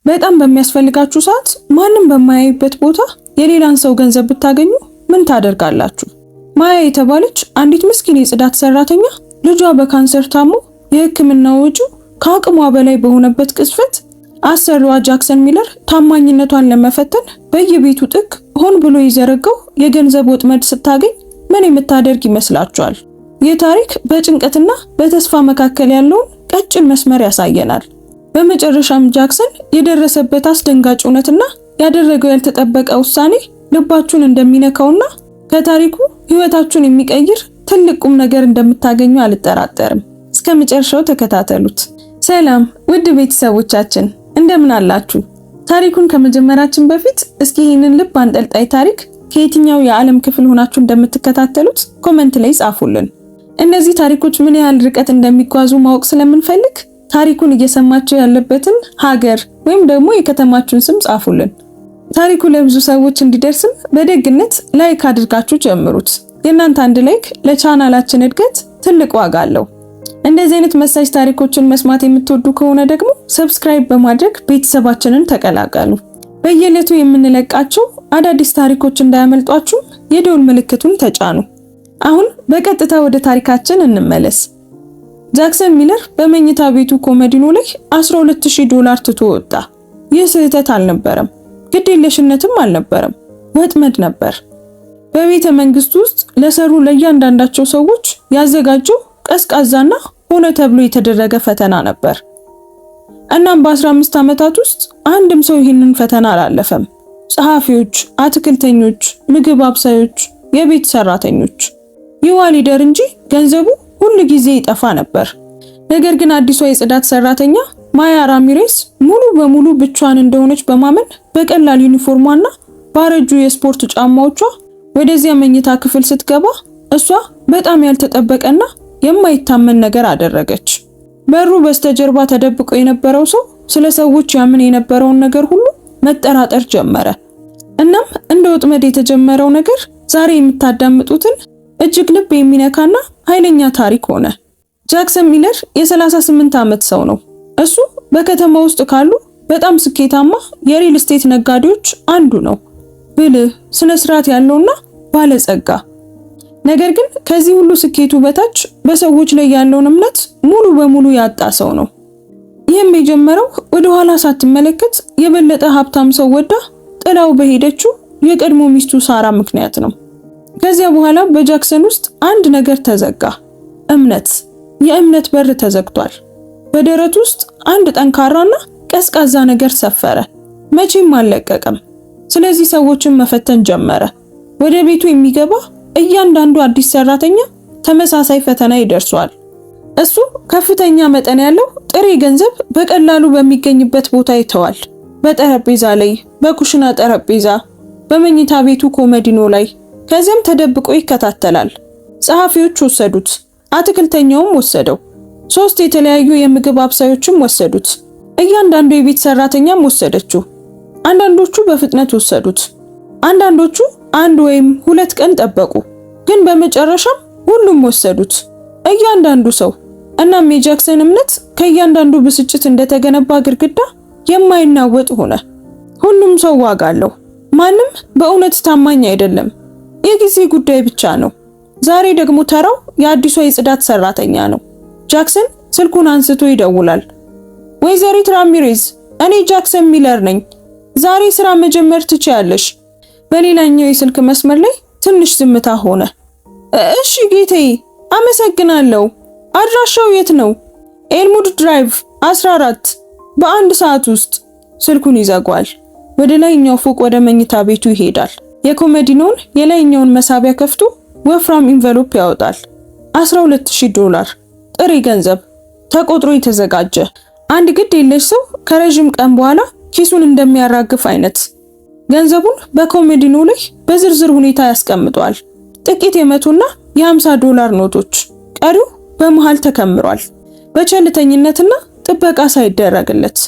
በጣም በሚያስፈልጋችሁ ሰዓት ማንም በማያይበት ቦታ የሌላን ሰው ገንዘብ ብታገኙ ምን ታደርጋላችሁ? ማያ የተባለች አንዲት ምስኪን የጽዳት ሰራተኛ ልጇ በካንሰር ታሞ የሕክምና ወጪው ከአቅሟ በላይ በሆነበት ቅጽበት አሰሪዋ ጃክሰን ሚለር ታማኝነቷን ለመፈተን በየቤቱ ጥግ ሆን ብሎ የዘረጋው የገንዘብ ወጥመድ ስታገኝ ምን የምታደርግ ይመስላችኋል? ይህ ታሪክ በጭንቀትና በተስፋ መካከል ያለውን ቀጭን መስመር ያሳየናል። በመጨረሻም ጃክሰን የደረሰበት አስደንጋጭ እውነትና ያደረገው ያልተጠበቀ ውሳኔ ልባችሁን እንደሚነካውና ከታሪኩ ህይወታችሁን የሚቀይር ትልቅ ቁም ነገር እንደምታገኙ አልጠራጠርም። እስከ መጨረሻው ተከታተሉት። ሰላም ውድ ቤተሰቦቻችን እንደምን አላችሁ? ታሪኩን ከመጀመራችን በፊት እስኪ ይህንን ልብ አንጠልጣይ ታሪክ ከየትኛው የዓለም ክፍል ሆናችሁ እንደምትከታተሉት ኮሜንት ላይ ጻፉልን። እነዚህ ታሪኮች ምን ያህል ርቀት እንደሚጓዙ ማወቅ ስለምንፈልግ ታሪኩን እየሰማችሁ ያለበትን ሀገር ወይም ደግሞ የከተማችሁን ስም ጻፉልን። ታሪኩ ለብዙ ሰዎች እንዲደርስም በደግነት ላይክ አድርጋችሁ ጀምሩት። የእናንተ አንድ ላይክ ለቻናላችን እድገት ትልቅ ዋጋ አለው። እንደዚህ አይነት መሳጭ ታሪኮችን መስማት የምትወዱ ከሆነ ደግሞ ሰብስክራይብ በማድረግ ቤተሰባችንን ተቀላቀሉ። በየዕለቱ የምንለቃቸው አዳዲስ ታሪኮች እንዳያመልጧችሁ የደወል ምልክቱን ተጫኑ። አሁን በቀጥታ ወደ ታሪካችን እንመለስ። ጃክሰን ሚለር በመኝታ ቤቱ ኮመዲኖ ላይ $12000 ትቶ ወጣ። ይህ ስህተት አልነበረም፣ ግዴለሽነትም አልነበረም፣ ወጥመድ ነበር። በቤተ መንግስት ውስጥ ለሰሩ ለእያንዳንዳቸው ሰዎች ያዘጋጀው ቀዝቃዛና ሆነ ተብሎ የተደረገ ፈተና ነበር። እናም በ15 ዓመታት ውስጥ አንድም ሰው ይህንን ፈተና አላለፈም። ጸሐፊዎች፣ አትክልተኞች፣ ምግብ አብሳዮች፣ የቤት ሰራተኞች። ይዋ ሊደር እንጂ ገንዘቡ ሁሉ ጊዜ ይጠፋ ነበር። ነገር ግን አዲሷ የጽዳት ሰራተኛ ማያ ራሚሬስ ሙሉ በሙሉ ብቻዋን እንደሆነች በማመን በቀላል ዩኒፎርሟና ባረጁ የስፖርት ጫማዎቿ ወደዚያ መኝታ ክፍል ስትገባ እሷ በጣም ያልተጠበቀና የማይታመን ነገር አደረገች። በሩ በስተጀርባ ተደብቆ የነበረው ሰው ስለ ሰዎች ያምን የነበረውን ነገር ሁሉ መጠራጠር ጀመረ። እናም እንደ ወጥመድ የተጀመረው ነገር ዛሬ የምታዳምጡትን እጅግ ልብ የሚነካና ኃይለኛ ታሪክ ሆነ። ጃክሰን ሚለር የ38 ዓመት ሰው ነው። እሱ በከተማ ውስጥ ካሉ በጣም ስኬታማ የሪል ስቴት ነጋዴዎች አንዱ ነው። ብልህ፣ ስነ ስርዓት ያለውና ባለጸጋ። ነገር ግን ከዚህ ሁሉ ስኬቱ በታች በሰዎች ላይ ያለውን እምነት ሙሉ በሙሉ ያጣ ሰው ነው። ይህም የጀመረው ወደ ኋላ ሳትመለከት የበለጠ ሀብታም ሰው ወዳ ጥላው በሄደችው የቀድሞ ሚስቱ ሳራ ምክንያት ነው። ከዚያ በኋላ በጃክሰን ውስጥ አንድ ነገር ተዘጋ። እምነት። የእምነት በር ተዘግቷል። በደረቱ ውስጥ አንድ ጠንካራና ቀዝቃዛ ነገር ሰፈረ። መቼም አልለቀቀም። ስለዚህ ሰዎችን መፈተን ጀመረ። ወደ ቤቱ የሚገባ እያንዳንዱ አዲስ ሰራተኛ ተመሳሳይ ፈተና ይደርሷል። እሱ ከፍተኛ መጠን ያለው ጥሬ ገንዘብ በቀላሉ በሚገኝበት ቦታ ይተዋል። በጠረጴዛ ላይ፣ በኩሽና ጠረጴዛ፣ በመኝታ ቤቱ ኮመዲኖ ላይ። ከዚያም ተደብቆ ይከታተላል። ጸሐፊዎች ወሰዱት፣ አትክልተኛውም ወሰደው። 3 የተለያዩ የምግብ አብሳዮችም ወሰዱት። እያንዳንዱ የቤት ሰራተኛም ወሰደችው። አንዳንዶቹ በፍጥነት ወሰዱት፣ አንዳንዶቹ 1 ወይም 2 ቀን ጠበቁ። ግን በመጨረሻም ሁሉም ወሰዱት፣ እያንዳንዱ ሰው። እናም የጃክሰን እምነት ከእያንዳንዱ ብስጭት እንደተገነባ ግድግዳ የማይናወጥ ሆነ። ሁሉም ሰው ዋጋ አለው። ማንም በእውነት ታማኝ አይደለም። የጊዜ ጉዳይ ብቻ ነው። ዛሬ ደግሞ ተራው የአዲሷ የጽዳት ሰራተኛ ነው። ጃክሰን ስልኩን አንስቶ ይደውላል። ወይዘሪት ራሚሬዝ፣ እኔ ጃክሰን ሚለር ነኝ። ዛሬ ስራ መጀመር ትችያለሽ። በሌላኛው የስልክ መስመር ላይ ትንሽ ዝምታ ሆነ። እሺ ጌታዬ፣ አመሰግናለሁ። አድራሻው የት ነው? ኤልሙድ ድራይቭ 14 በ1 ሰዓት ውስጥ። ስልኩን ይዘጋል። ወደ ላይኛው ፎቅ ወደ መኝታ ቤቱ ይሄዳል። የኮሜዲኖን የላይኛውን መሳቢያ ከፍቶ ወፍራም ኢንቨሎፕ ያወጣል። $12000 ጥሬ ገንዘብ ተቆጥሮ የተዘጋጀ። አንድ ግድ የለሽ ሰው ከረጅም ቀን በኋላ ኪሱን እንደሚያራግፍ አይነት ገንዘቡን በኮሜዲኖ ላይ በዝርዝር ሁኔታ ያስቀምጧል። ጥቂት የ100 እና የ50 ኖቶች፣ ቀሪው በመሃል ተከምሯል። በቸልተኝነትና ጥበቃ ሳይደረግለት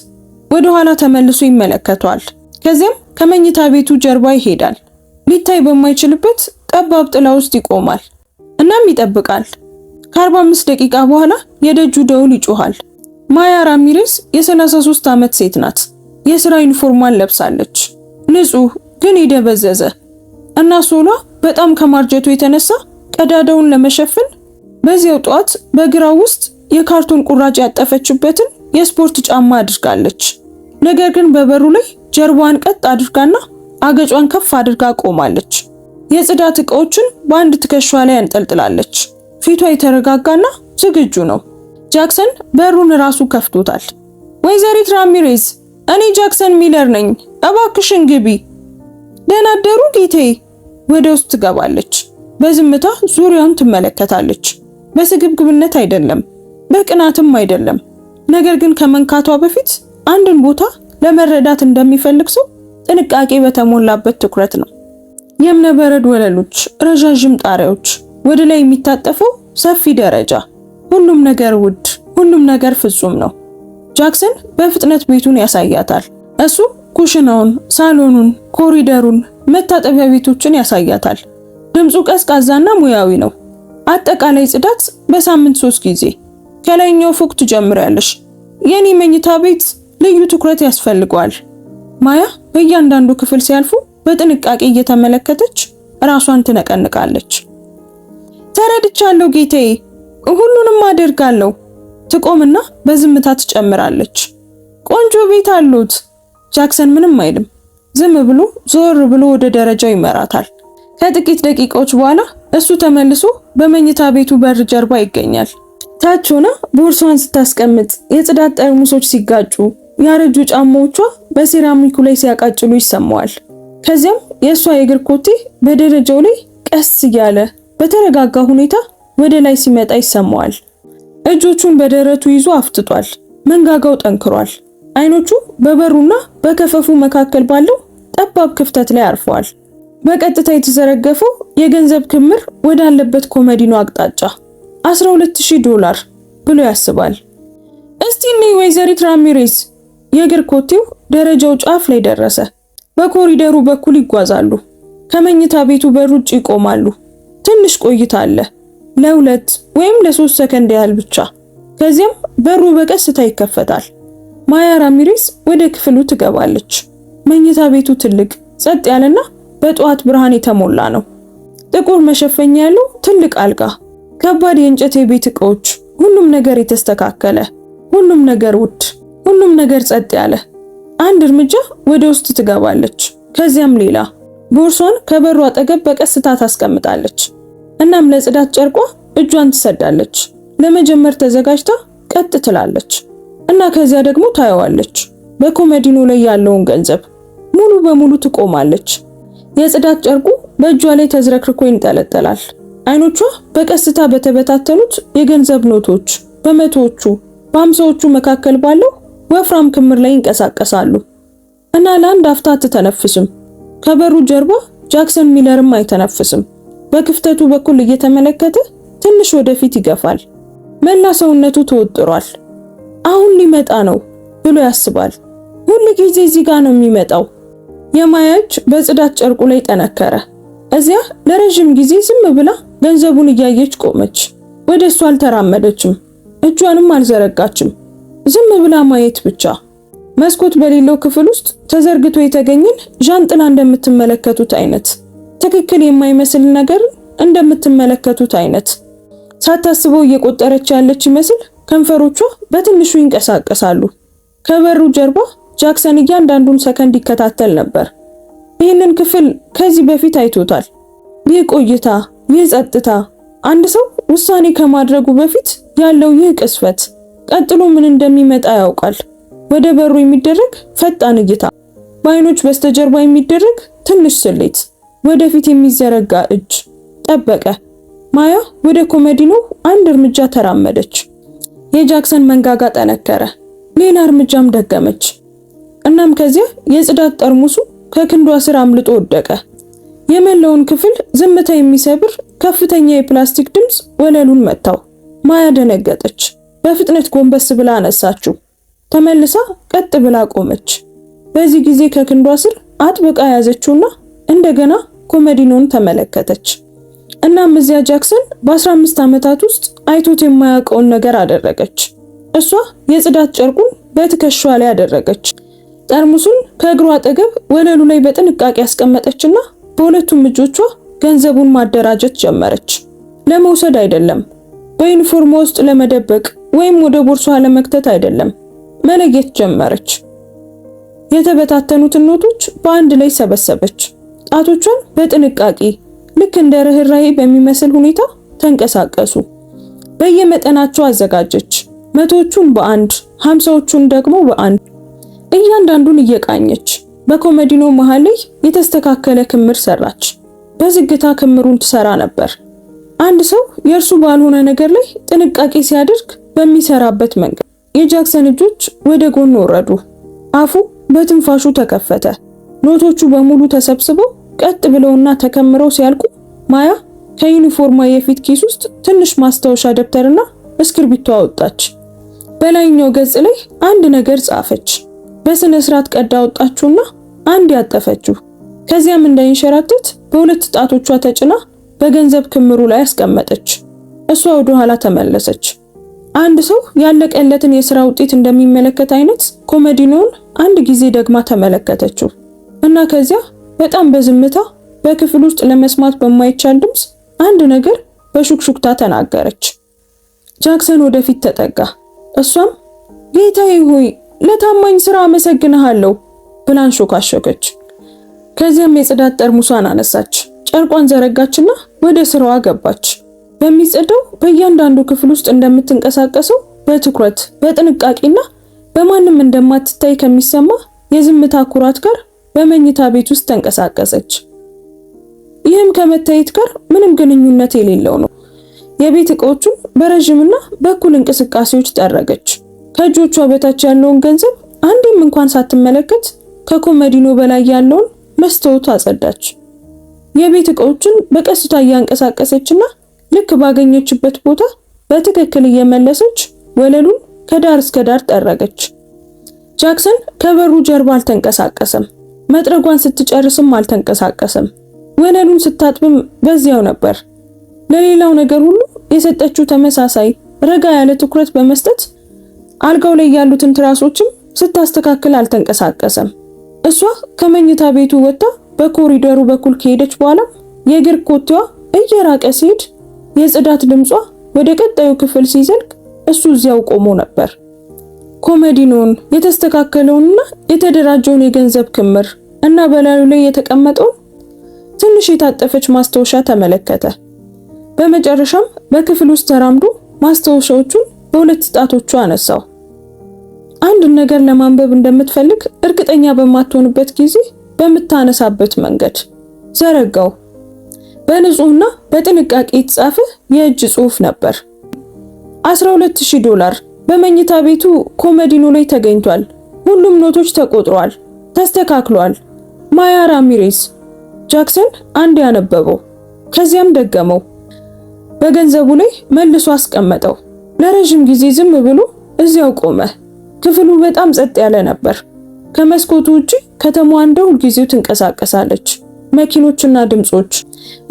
ወደ ኋላ ተመልሶ ይመለከቷል። ከዚያም ከመኝታ ቤቱ ጀርባ ይሄዳል። ሊታይ በማይችልበት ጠባብ ጥላ ውስጥ ይቆማል። እናም ይጠብቃል። ከ45 ደቂቃ በኋላ የደጁ ደውል ይጮሃል። ማያ ራሚሬስ የ33 ዓመት ሴት ናት። የሥራ ዩኒፎርሟን ለብሳለች። ንጹህ ግን የደበዘዘ እና ሶሏ በጣም ከማርጀቱ የተነሳ ቀዳዳውን ለመሸፈን በዚያው ጧት በግራው ውስጥ የካርቶን ቁራጭ ያጠፈችበትን የስፖርት ጫማ አድርጋለች። ነገር ግን በበሩ ላይ ጀርባዋን ቀጥ አድርጋና አገጯን ከፍ አድርጋ ቆማለች። የጽዳት ዕቃዎችን በአንድ ትከሻዋ ላይ አንጠልጥላለች። ፊቷ የተረጋጋና ዝግጁ ነው። ጃክሰን በሩን ራሱ ከፍቶታል። ወይዘሪት ራሚሬዝ፣ እኔ ጃክሰን ሚለር ነኝ፣ እባክሽን ግቢ። ደህና አደሩ ጌታዬ። ወደ ውስጥ ትገባለች። በዝምታ ዙሪያውን ትመለከታለች። በስግብግብነት አይደለም፣ በቅናትም አይደለም። ነገር ግን ከመንካቷ በፊት አንድን ቦታ ለመረዳት እንደሚፈልግ ሰው ጥንቃቄ በተሞላበት ትኩረት ነው። የእብነበረድ ወለሎች፣ ረዣዥም ጣሪያዎች፣ ወደ ላይ የሚታጠፈው ሰፊ ደረጃ፣ ሁሉም ነገር ውድ፣ ሁሉም ነገር ፍጹም ነው። ጃክሰን በፍጥነት ቤቱን ያሳያታል። እሱ ኩሽናውን፣ ሳሎኑን፣ ኮሪደሩን፣ መታጠቢያ ቤቶችን ያሳያታል። ድምፁ ቀዝቃዛና ሙያዊ ነው። አጠቃላይ ጽዳት በሳምንት 3 ጊዜ። ከላይኛው ፎቅ ትጀምሪያለሽ። የኔ መኝታ ቤት ልዩ ትኩረት ያስፈልገዋል። ማያ በእያንዳንዱ ክፍል ሲያልፉ በጥንቃቄ እየተመለከተች ራሷን ትነቀንቃለች። ተረድቻለሁ ጌታዬ፣ ሁሉንም አደርጋለሁ። ትቆምና በዝምታ ትጨምራለች። ቆንጆ ቤት አሉት። ጃክሰን ምንም አይልም። ዝም ብሎ ዞር ብሎ ወደ ደረጃው ይመራታል። ከጥቂት ደቂቃዎች በኋላ እሱ ተመልሶ በመኝታ ቤቱ በር ጀርባ ይገኛል። ታች ሆና ቦርሷን ስታስቀምጥ የጽዳት ጠርሙሶች ሲጋጩ፣ ያረጁ ጫማዎቿ በሴራሚኩ ላይ ሲያቃጭሉ ይሰማዋል። ከዚያም የእሷ የእግር ኮቴ በደረጃው ላይ ቀስ እያለ በተረጋጋ ሁኔታ ወደ ላይ ሲመጣ ይሰማዋል። እጆቹን በደረቱ ይዞ አፍጥጧል። መንጋጋው ጠንክሯል። አይኖቹ በበሩና በከፈፉ መካከል ባለው ጠባብ ክፍተት ላይ አርፈዋል። በቀጥታ የተዘረገፈው የገንዘብ ክምር ወዳለበት ኮመዲኖ አቅጣጫ $12,000 ብሎ ያስባል። እስቲ ነይ ወይዘሪት ራሚሬዝ። የእግር ኮቴው ደረጃው ጫፍ ላይ ደረሰ። በኮሪደሩ በኩል ይጓዛሉ። ከመኝታ ቤቱ በር ውጭ ይቆማሉ። ትንሽ ቆይታ አለ፣ ለ2 ወይም ለ3 ሰከንድ ያህል ብቻ። ከዚያም በሩ በቀስታ ይከፈታል። ማያ ራሚሬዝ ወደ ክፍሉ ትገባለች። መኝታ ቤቱ ትልቅ፣ ጸጥ ያለና በጠዋት ብርሃን የተሞላ ነው። ጥቁር መሸፈኛ ያለው ትልቅ አልጋ፣ ከባድ የእንጨት የቤት ዕቃዎች፣ ሁሉም ነገር የተስተካከለ፣ ሁሉም ነገር ውድ፣ ሁሉም ነገር ጸጥ ያለ። አንድ እርምጃ ወደ ውስጥ ትገባለች። ከዚያም ሌላ። ቦርሷን ከበሩ አጠገብ በቀስታ ታስቀምጣለች። እናም ለጽዳት ጨርቋ እጇን ትሰዳለች። ለመጀመር ተዘጋጅታ ቀጥ ትላለች እና ከዚያ ደግሞ ታየዋለች። በኮመዲኖ ላይ ያለውን ገንዘብ ሙሉ በሙሉ ትቆማለች። የጽዳት ጨርቁ በእጇ ላይ ተዝረክርኮ ይንጠለጠላል። አይኖቿ በቀስታ በተበታተኑት የገንዘብ ኖቶች፣ በመቶዎቹ፣ በ50ዎቹ መካከል ባለው ወፍራም ክምር ላይ ይንቀሳቀሳሉ እና ለአንድ አፍታ አትተነፍስም። ከበሩ ጀርባ ጃክሰን ሚለርም አይተነፍስም። በክፍተቱ በኩል እየተመለከተ ትንሽ ወደፊት ይገፋል። መላ ሰውነቱ ተወጥሯል። አሁን ሊመጣ ነው ብሎ ያስባል። ሁሉ ጊዜ እዚህ ጋር ነው የሚመጣው። የማያ እጅ በጽዳት ጨርቁ ላይ ጠነከረ። እዚያ ለረጅም ጊዜ ዝም ብላ ገንዘቡን እያየች ቆመች። ወደ እሱ አልተራመደችም፣ እጇንም አልዘረጋችም። ዝም ብላ ማየት ብቻ። መስኮት በሌለው ክፍል ውስጥ ተዘርግቶ የተገኘን ዣንጥላ እንደምትመለከቱት አይነት፣ ትክክል የማይመስል ነገር እንደምትመለከቱት አይነት። ሳታስበው እየቆጠረች ያለች ይመስል ከንፈሮቿ በትንሹ ይንቀሳቀሳሉ። ከበሩ ጀርባ ጃክሰን እያንዳንዱን ሰከንድ ይከታተል ነበር። ይህንን ክፍል ከዚህ በፊት አይቶታል። ይህ ቆይታ፣ ይህ ጸጥታ፣ አንድ ሰው ውሳኔ ከማድረጉ በፊት ያለው ይህ ቅስፈት፣ ቀጥሎ ምን እንደሚመጣ ያውቃል። ወደ በሩ የሚደረግ ፈጣን እይታ፣ በአይኖች በስተጀርባ የሚደረግ ትንሽ ስሌት፣ ወደፊት የሚዘረጋ እጅ። ጠበቀ። ማያ ወደ ኮመዲኖ አንድ እርምጃ ተራመደች። የጃክሰን መንጋጋ ጠነከረ። ሌላ እርምጃም ደገመች። እናም ከዚያ የጽዳት ጠርሙሱ ከክንዷ ስር አምልጦ ወደቀ። የመላውን ክፍል ዝምታ የሚሰብር ከፍተኛ የፕላስቲክ ድምፅ ወለሉን መታው። ማያ ደነገጠች። በፍጥነት ጎንበስ ብላ አነሳችው። ተመልሳ ቀጥ ብላ ቆመች። በዚህ ጊዜ ከክንዷ ስር አጥብቃ ያዘችውና እንደገና ኮመዲኖን ተመለከተች። እናም እዚያ ጃክሰን በ15 ዓመታት ውስጥ አይቶት የማያውቀውን ነገር አደረገች። እሷ የጽዳት ጨርቁን በትከሻዋ ላይ አደረገች። ጠርሙሱን ከእግሯ አጠገብ ወለሉ ላይ በጥንቃቄ ያስቀመጠችና በሁለቱም እጆቿ ገንዘቡን ማደራጀት ጀመረች። ለመውሰድ አይደለም፣ በዩኒፎርም ውስጥ ለመደበቅ ወይም ወደ ቦርሷ ለመክተት አይደለም፣ መለየት ጀመረች። የተበታተኑትን ኖቶች በአንድ ላይ ሰበሰበች። ጣቶቿን በጥንቃቄ ልክ እንደ ርህራሄ በሚመስል ሁኔታ ተንቀሳቀሱ። በየመጠናቸው አዘጋጀች። መቶዎቹን በአንድ 50ዎቹን ደግሞ በአንድ እያንዳንዱን እየቃኘች በኮመዲኖ መሃል ላይ የተስተካከለ ክምር ሰራች። በዝግታ ክምሩን ትሰራ ነበር። አንድ ሰው የእርሱ ባልሆነ ነገር ላይ ጥንቃቄ ሲያደርግ በሚሰራበት መንገድ የጃክሰን እጆች ወደ ጎን ወረዱ። አፉ በትንፋሹ ተከፈተ። ኖቶቹ በሙሉ ተሰብስበው ቀጥ ብለውና ተከምረው ሲያልቁ ማያ ከዩኒፎርሟ የፊት ኪስ ውስጥ ትንሽ ማስታወሻ ደብተርና እስክርቢቶ አወጣች። በላይኛው ገጽ ላይ አንድ ነገር ጻፈች። በስነ ስርዓት ቀዳ አወጣችውና አንድ ያጠፈችው። ከዚያም እንዳይንሸራተት በሁለት ጣቶቿ ተጭና በገንዘብ ክምሩ ላይ አስቀመጠች። እሷ ወደ ኋላ ተመለሰች። አንድ ሰው ያለቀለትን የሥራ ውጤት እንደሚመለከት አይነት ኮመዲኖውን አንድ ጊዜ ደግማ ተመለከተችው እና ከዚያ በጣም በዝምታ በክፍል ውስጥ ለመስማት በማይቻል ድምፅ አንድ ነገር በሹክሹክታ ተናገረች። ጃክሰን ወደፊት ተጠጋ። እሷም ጌታዬ ሆይ ለታማኝ ስራ አመሰግንሃለሁ ብላ አንሾካሾከች። ከዚያም የጽዳት ጠርሙሷን አነሳች፣ ጨርቋን ዘረጋችና ወደ ስራዋ ገባች። በሚጸዳው በእያንዳንዱ ክፍል ውስጥ እንደምትንቀሳቀሰው በትኩረት በጥንቃቄና በማንም እንደማትታይ ከሚሰማ የዝምታ ኩራት ጋር በመኝታ ቤት ውስጥ ተንቀሳቀሰች። ይህም ከመታየት ጋር ምንም ግንኙነት የሌለው ነው። የቤት ዕቃዎቹን በረዥምና በኩል እንቅስቃሴዎች ጠረገች። ከእጆቿ በታች ያለውን ገንዘብ አንዴም እንኳን ሳትመለከት ከኮመዲኖ በላይ ያለውን መስታወት አጸዳች። የቤት ዕቃዎቹን በቀስታ እያንቀሳቀሰችና ልክ ባገኘችበት ቦታ በትክክል እየመለሰች ወለሉን ከዳር እስከ ዳር ጠረገች። ጃክሰን ከበሩ ጀርባ አልተንቀሳቀሰም። መጥረጓን ስትጨርስም አልተንቀሳቀሰም። ወለሉን ስታጥብም በዚያው ነበር። ለሌላው ነገር ሁሉ የሰጠችው ተመሳሳይ ረጋ ያለ ትኩረት በመስጠት አልጋው ላይ ያሉትን ትራሶችም ስታስተካክል አልተንቀሳቀሰም። እሷ ከመኝታ ቤቱ ወጥታ በኮሪደሩ በኩል ከሄደች በኋላ የእግር ኮቴዋ እየራቀ ሲሄድ የጽዳት ድምጿ ወደ ቀጣዩ ክፍል ሲዘልቅ እሱ እዚያው ቆሞ ነበር። ኮመዲኖን የተስተካከለውንና የተደራጀውን የገንዘብ ክምር እና በላዩ ላይ የተቀመጠውን ትንሽ የታጠፈች ማስታወሻ ተመለከተ። በመጨረሻም በክፍል ውስጥ ተራምዶ ማስታወሻዎቹን በሁለት ጣቶቹ አነሳው። አንድ ነገር ለማንበብ እንደምትፈልግ እርግጠኛ በማትሆንበት ጊዜ በምታነሳበት መንገድ ዘረጋው። በንጹህና በጥንቃቄ የተጻፈ የእጅ ጽሑፍ ነበር። $12,000 በመኝታ ቤቱ ኮመዲኖ ላይ ተገኝቷል። ሁሉም ኖቶች ተቆጥረዋል፣ ተስተካክሏል። ማያ ራሚሬዝ። ጃክሰን አንድ ያነበበው፣ ከዚያም ደገመው። በገንዘቡ ላይ መልሶ አስቀመጠው። ለረጅም ጊዜ ዝም ብሎ እዚያው ቆመ። ክፍሉ በጣም ጸጥ ያለ ነበር። ከመስኮቱ ውጪ ከተማዋ እንደ ሁልጊዜው ትንቀሳቀሳለች። መኪኖችና ድምጾች፣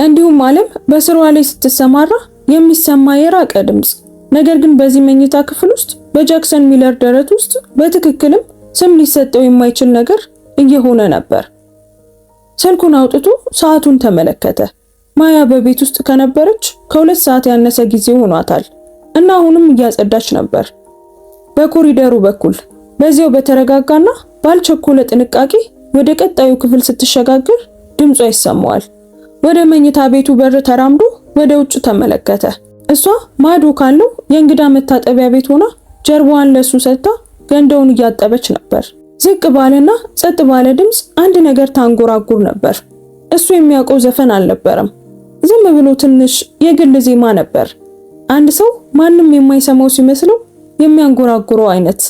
እንዲሁም ዓለም በስራዋ ላይ ስትሰማራ የሚሰማ የራቀ ድምጽ። ነገር ግን በዚህ መኝታ ክፍል ውስጥ በጃክሰን ሚለር ደረት ውስጥ በትክክልም ስም ሊሰጠው የማይችል ነገር እየሆነ ነበር። ስልኩን አውጥቶ ሰዓቱን ተመለከተ። ማያ በቤት ውስጥ ከነበረች ከ2 ሰዓት ያነሰ ጊዜ ሆኗታል እና አሁንም እያጸዳች ነበር። በኮሪደሩ በኩል በዚያው በተረጋጋና ባልቸኮለ ጥንቃቄ ወደ ቀጣዩ ክፍል ስትሸጋገር ድምጿ ይሰማዋል። ወደ መኝታ ቤቱ በር ተራምዶ ወደ ውጭ ተመለከተ። እሷ ማዶ ካለው የእንግዳ መታጠቢያ ቤት ሆና ጀርባዋን ለሱ ሰጥታ ገንዳውን እያጠበች ነበር። ዝቅ ባለና ጸጥ ባለ ድምፅ አንድ ነገር ታንጎራጉር ነበር። እሱ የሚያውቀው ዘፈን አልነበረም። ዝም ብሎ ትንሽ የግል ዜማ ነበር። አንድ ሰው ማንም የማይሰማው ሲመስለው የሚያንጎራጉረው አይነት።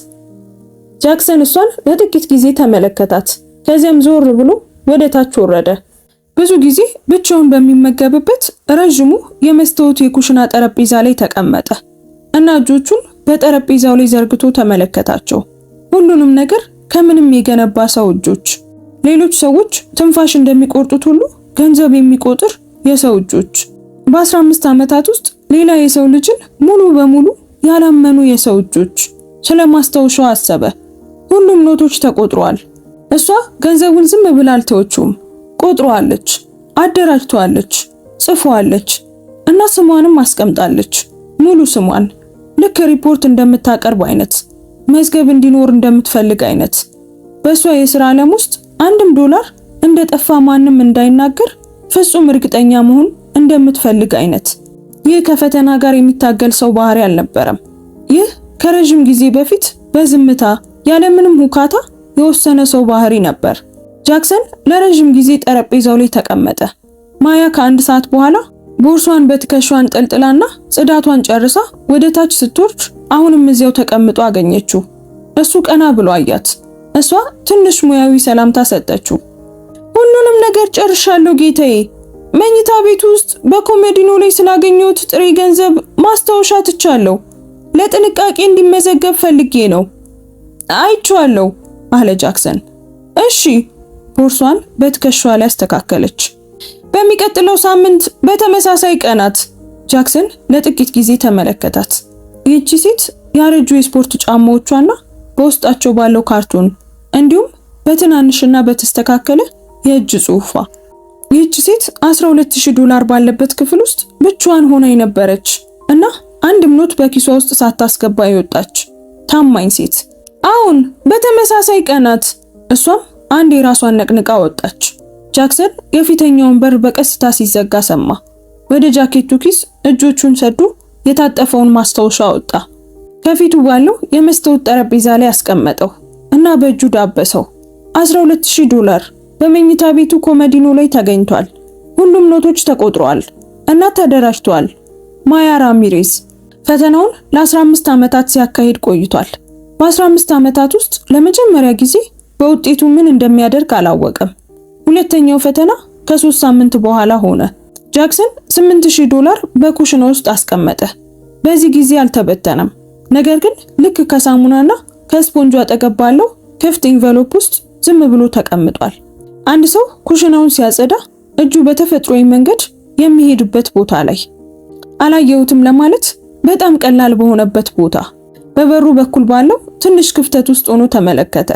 ጃክሰን እሷን ለጥቂት ጊዜ ተመለከታት። ከዚያም ዞር ብሎ ወደ ታች ወረደ። ብዙ ጊዜ ብቻውን በሚመገብበት ረዥሙ የመስታወት የኩሽና ጠረጴዛ ላይ ተቀመጠ እና እጆቹን በጠረጴዛው ላይ ዘርግቶ ተመለከታቸው። ሁሉንም ነገር ከምንም የገነባ ሰው እጆች። ሌሎች ሰዎች ትንፋሽ እንደሚቆርጡት ሁሉ ገንዘብ የሚቆጥር የሰው እጆች። በ15 ዓመታት ውስጥ ሌላ የሰው ልጅን ሙሉ በሙሉ ያላመኑ የሰው እጆች። ስለ ማስታወሻው አሰበ። ሁሉም ኖቶች ተቆጥረዋል። እሷ ገንዘቡን ዝም ብላ አልተወችውም። ቆጥሯለች፣ አደራጅቷለች፣ ጽፏለች እና ስሟንም አስቀምጣለች። ሙሉ ስሟን ልክ ሪፖርት እንደምታቀርብ አይነት፣ መዝገብ እንዲኖር እንደምትፈልግ አይነት። በእሷ የሥራ ዓለም ውስጥ $1 እንደጠፋ ማንም እንዳይናገር ፍጹም እርግጠኛ መሆን እንደምትፈልግ አይነት። ይህ ከፈተና ጋር የሚታገል ሰው ባህሪ አልነበረም። ይህ ከረጅም ጊዜ በፊት በዝምታ ያለምንም ሁካታ የወሰነ ሰው ባህሪ ነበር። ጃክሰን ለረጅም ጊዜ ጠረጴዛው ላይ ተቀመጠ። ማያ ከ1 ሰዓት በኋላ ቦርሷን በትከሻዋ አንጠልጥላና ጽዳቷን ጨርሳ ወደ ታች ስትወርድ አሁንም እዚያው ተቀምጦ አገኘችው። እሱ ቀና ብሎ አያት። እሷ ትንሽ ሙያዊ ሰላምታ ሰጠችው። ሁሉንም ነገር ጨርሻለሁ ጌታዬ። መኝታ ቤት ውስጥ በኮሜዲኖ ላይ ስላገኘሁት ጥሬ ገንዘብ ማስታወሻ ትቻለሁ። ለጥንቃቄ እንዲመዘገብ ፈልጌ ነው። አይቼዋለሁ አለ ጃክሰን። እሺ። ቦርሷን በትከሻዋ ላይ አስተካከለች። በሚቀጥለው ሳምንት በተመሳሳይ ቀናት። ጃክሰን ለጥቂት ጊዜ ተመለከታት። ይህቺ ሴት ያረጁ የስፖርት ጫማዎቿና በውስጣቸው ባለው ካርቶን እንዲሁም በትናንሽና በተስተካከለ የእጅ ጽሑፏ። ይህቺ ሴት $12000 ባለበት ክፍል ውስጥ ብቻዋን ሆና የነበረች እና አንድም ኖት በኪሷ ውስጥ ሳታስገባ የወጣች ታማኝ ሴት። አሁን በተመሳሳይ ቀናት። እሷም አንድ የራሷን ነቅንቃ ወጣች። ጃክሰን የፊተኛውን በር በቀስታ ሲዘጋ ሰማ። ወደ ጃኬቱ ኪስ እጆቹን ሰዶ የታጠፈውን ማስታወሻ ወጣ። ከፊቱ ባለው የመስታወት ጠረጴዛ ላይ አስቀመጠው እና በእጁ ዳበሰው። $12000 በመኝታ ቤቱ ኮሜዲኖ ላይ ተገኝቷል። ሁሉም ኖቶች ተቆጥረዋል እና ተደራጅተዋል። ማያ ራሚሬዝ ፈተናውን ለ15 ዓመታት ሲያካሂድ ቆይቷል። በ15 ዓመታት ውስጥ ለመጀመሪያ ጊዜ በውጤቱ ምን እንደሚያደርግ አላወቀም። ሁለተኛው ፈተና ከ3 ሳምንት በኋላ ሆነ። ጃክሰን $8000 በኩሽና ውስጥ አስቀመጠ። በዚህ ጊዜ አልተበተነም። ነገር ግን ልክ ከሳሙናና ከስፖንጁ አጠገብ ባለው ክፍት ኢንቨሎፕ ውስጥ ዝም ብሎ ተቀምጧል። አንድ ሰው ኩሽናውን ሲያጸዳ እጁ በተፈጥሯዊ መንገድ የሚሄድበት ቦታ ላይ፣ አላየሁትም ለማለት በጣም ቀላል በሆነበት ቦታ፣ በበሩ በኩል ባለው ትንሽ ክፍተት ውስጥ ሆኖ ተመለከተ።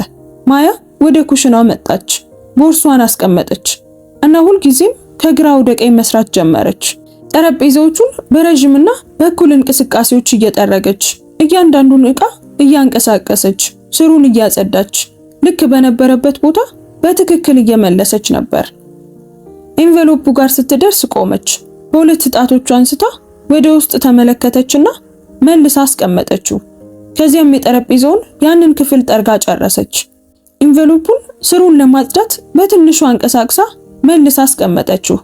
ማያ ወደ ኩሽናው መጣች፣ ቦርሷን አስቀመጠች እና ሁልጊዜም ከግራ ወደ ቀኝ መስራት ጀመረች። ጠረጴዛዎቹን በረጅምና በእኩል እንቅስቃሴዎች እየጠረገች እያንዳንዱን ዕቃ እያንቀሳቀሰች ስሩን እያጸዳች ልክ በነበረበት ቦታ በትክክል እየመለሰች ነበር። ኢንቨሎፑ ጋር ስትደርስ ቆመች። በሁለት ጣቶቿ አንስታ ወደ ውስጥ ተመለከተችና መልሳ አስቀመጠችው። ከዚያም የጠረጴዛውን ያንን ክፍል ጠርጋ ጨረሰች። ኢንቨሎፑን ስሩን ለማጽዳት በትንሹ አንቀሳቅሳ መልሳ አስቀመጠችው።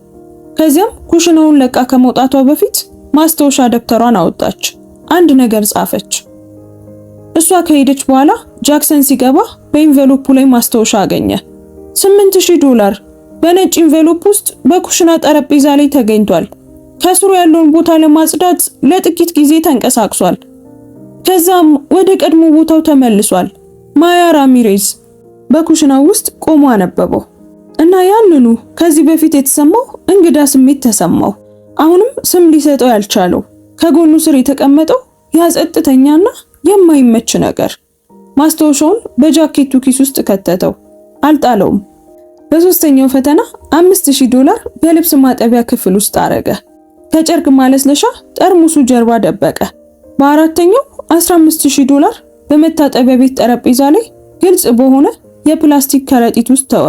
ከዚያም ኩሽናውን ለቃ ከመውጣቷ በፊት ማስታወሻ ደብተሯን አወጣች። አንድ ነገር ጻፈች። እሷ ከሄደች በኋላ ጃክሰን ሲገባ በኢንቨሎፑ ላይ ማስታወሻ አገኘ። $8000 በነጭ ኢንቨሎፕ ውስጥ በኩሽና ጠረጴዛ ላይ ተገኝቷል። ከስሩ ያለውን ቦታ ለማጽዳት ለጥቂት ጊዜ ተንቀሳቅሷል። ከዛም ወደ ቀድሞ ቦታው ተመልሷል። ማያ ራሚሬዝ በኩሽናው ውስጥ ቆሞ አነበበው እና ያንኑ ከዚህ በፊት የተሰማው እንግዳ ስሜት ተሰማው። አሁንም ስም ሊሰጠው ያልቻለው ከጎኑ ስር የተቀመጠው ያጸጥተኛና የማይመች ነገር። ማስታወሻውን በጃኬቱ ኪስ ውስጥ ከተተው፣ አልጣለውም። በሶስተኛው ፈተና $5000 በልብስ ማጠቢያ ክፍል ውስጥ አረገ። ከጨርቅ ማለስለሻ ጠርሙሱ ጀርባ ደበቀ። በአራተኛው $15000 በመታጠቢያ ቤት ጠረጴዛ ላይ ግልጽ በሆነ የፕላስቲክ ከረጢት ውስጥ ተወ።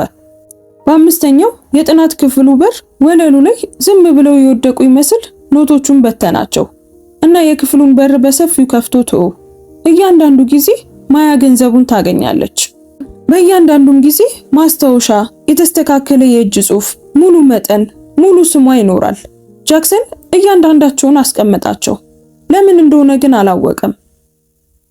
በአምስተኛው የጥናት ክፍሉ በር ወለሉ ላይ ዝም ብለው የወደቁ ይመስል ኖቶቹን በተናቸው እና የክፍሉን በር በሰፊው ከፍቶ ተወ። እያንዳንዱ ጊዜ ማያ ገንዘቡን ታገኛለች። በእያንዳንዱም ጊዜ ማስታወሻ፣ የተስተካከለ የእጅ ጽሑፍ፣ ሙሉ መጠን፣ ሙሉ ስሟ ይኖራል። ጃክሰን እያንዳንዳቸውን አስቀመጣቸው። ለምን እንደሆነ ግን አላወቀም።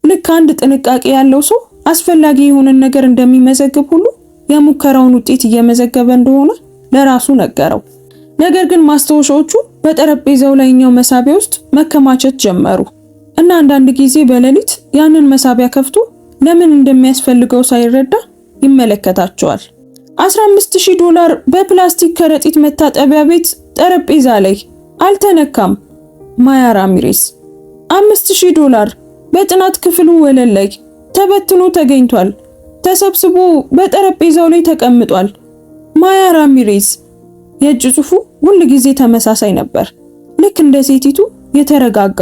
ልክ አንድ ጥንቃቄ ያለው ሰው አስፈላጊ የሆነን ነገር እንደሚመዘግብ ሁሉ የሙከራውን ውጤት እየመዘገበ እንደሆነ ለራሱ ነገረው። ነገር ግን ማስታወሻዎቹ በጠረጴዛው ላይኛው መሳቢያ ውስጥ መከማቸት ጀመሩ እና አንዳንድ ጊዜ በሌሊት ያንን መሳቢያ ከፍቶ ለምን እንደሚያስፈልገው ሳይረዳ ይመለከታቸዋል። $15000 በፕላስቲክ ከረጢት መታጠቢያ ቤት ጠረጴዛ ላይ አልተነካም። ማያ ራሚሬዝ $5000 በጥናት ክፍሉ ወለል ላይ ተበትኖ ተገኝቷል። ተሰብስቦ በጠረጴዛው ላይ ተቀምጧል። ማያ ራሚሬዝ። የእጅ ጽሑፉ ሁል ጊዜ ተመሳሳይ ነበር። ልክ እንደ ሴቲቱ የተረጋጋ፣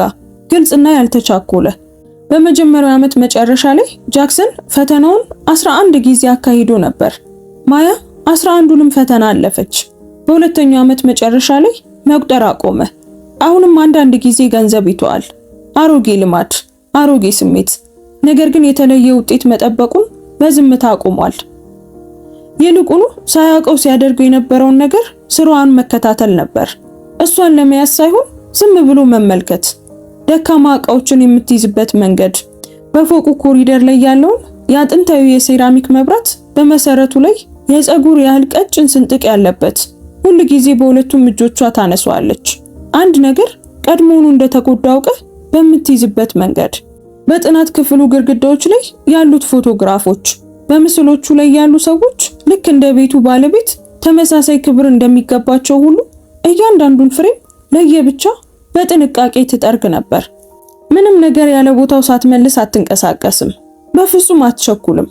ግልጽና ያልተቻኮለ። በመጀመሪያው ዓመት መጨረሻ ላይ ጃክሰን ፈተናውን 11 ጊዜ አካሂዶ ነበር። ማያ 11ዱንም ፈተና አለፈች። በሁለተኛው ዓመት መጨረሻ ላይ መቁጠር አቆመ። አሁንም አንዳንድ ጊዜ ገንዘብ ይተዋል። አሮጌ ልማድ፣ አሮጌ ስሜት። ነገር ግን የተለየ ውጤት መጠበቁን በዝምታ አቁሟል። ይልቁኑ ሳያውቀው ሲያደርገው የነበረውን ነገር ስራዋን መከታተል ነበር። እሷን ለመያዝ ሳይሆን ዝም ብሎ መመልከት። ደካማ ዕቃዎችን የምትይዝበት መንገድ፣ በፎቁ ኮሪደር ላይ ያለውን የጥንታዊ የሴራሚክ መብራት፣ በመሰረቱ ላይ የፀጉር ያህል ቀጭን ስንጥቅ ያለበት። ሁል ጊዜ በሁለቱም እጆቿ ታነሷለች። አንድ ነገር ቀድሞውኑ እንደተጎዳ አውቀህ በምትይዝበት መንገድ። በጥናት ክፍሉ ግድግዳዎች ላይ ያሉት ፎቶግራፎች፣ በምስሎቹ ላይ ያሉ ሰዎች ልክ እንደ ቤቱ ባለቤት ተመሳሳይ ክብር እንደሚገባቸው ሁሉ እያንዳንዱን ፍሬም ለየብቻ በጥንቃቄ ትጠርግ ነበር። ምንም ነገር ያለ ቦታው ሳትመልስ አትንቀሳቀስም። በፍጹም አትቸኩልም።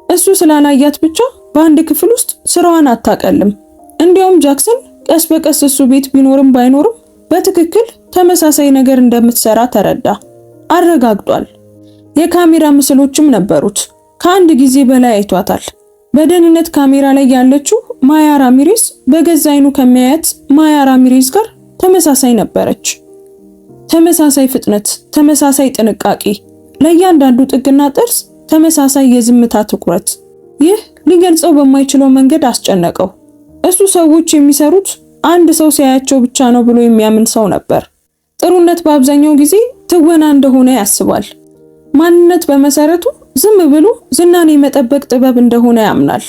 እሱ ስላላያት ብቻ በአንድ ክፍል ውስጥ ስራዋን አታቀልም። እንዲያውም ጃክሰን ቀስ በቀስ እሱ ቤት ቢኖርም ባይኖርም በትክክል ተመሳሳይ ነገር እንደምትሰራ ተረዳ፣ አረጋግጧል። የካሜራ ምስሎችም ነበሩት። ከአንድ ጊዜ በላይ አይቷታል። በደህንነት ካሜራ ላይ ያለችው ማያ ራሚሬዝ በገዛ አይኑ ከሚያያት ማያ ራሚሬዝ ጋር ተመሳሳይ ነበረች። ተመሳሳይ ፍጥነት፣ ተመሳሳይ ጥንቃቄ፣ ለእያንዳንዱ ጥግና ጥርስ ተመሳሳይ የዝምታ ትኩረት። ይህ ሊገልጸው በማይችለው መንገድ አስጨነቀው። እሱ ሰዎች የሚሰሩት አንድ ሰው ሲያያቸው ብቻ ነው ብሎ የሚያምን ሰው ነበር። ጥሩነት በአብዛኛው ጊዜ ትወና እንደሆነ ያስባል። ማንነት በመሰረቱ ዝም ብሎ ዝናን የመጠበቅ ጥበብ እንደሆነ ያምናል።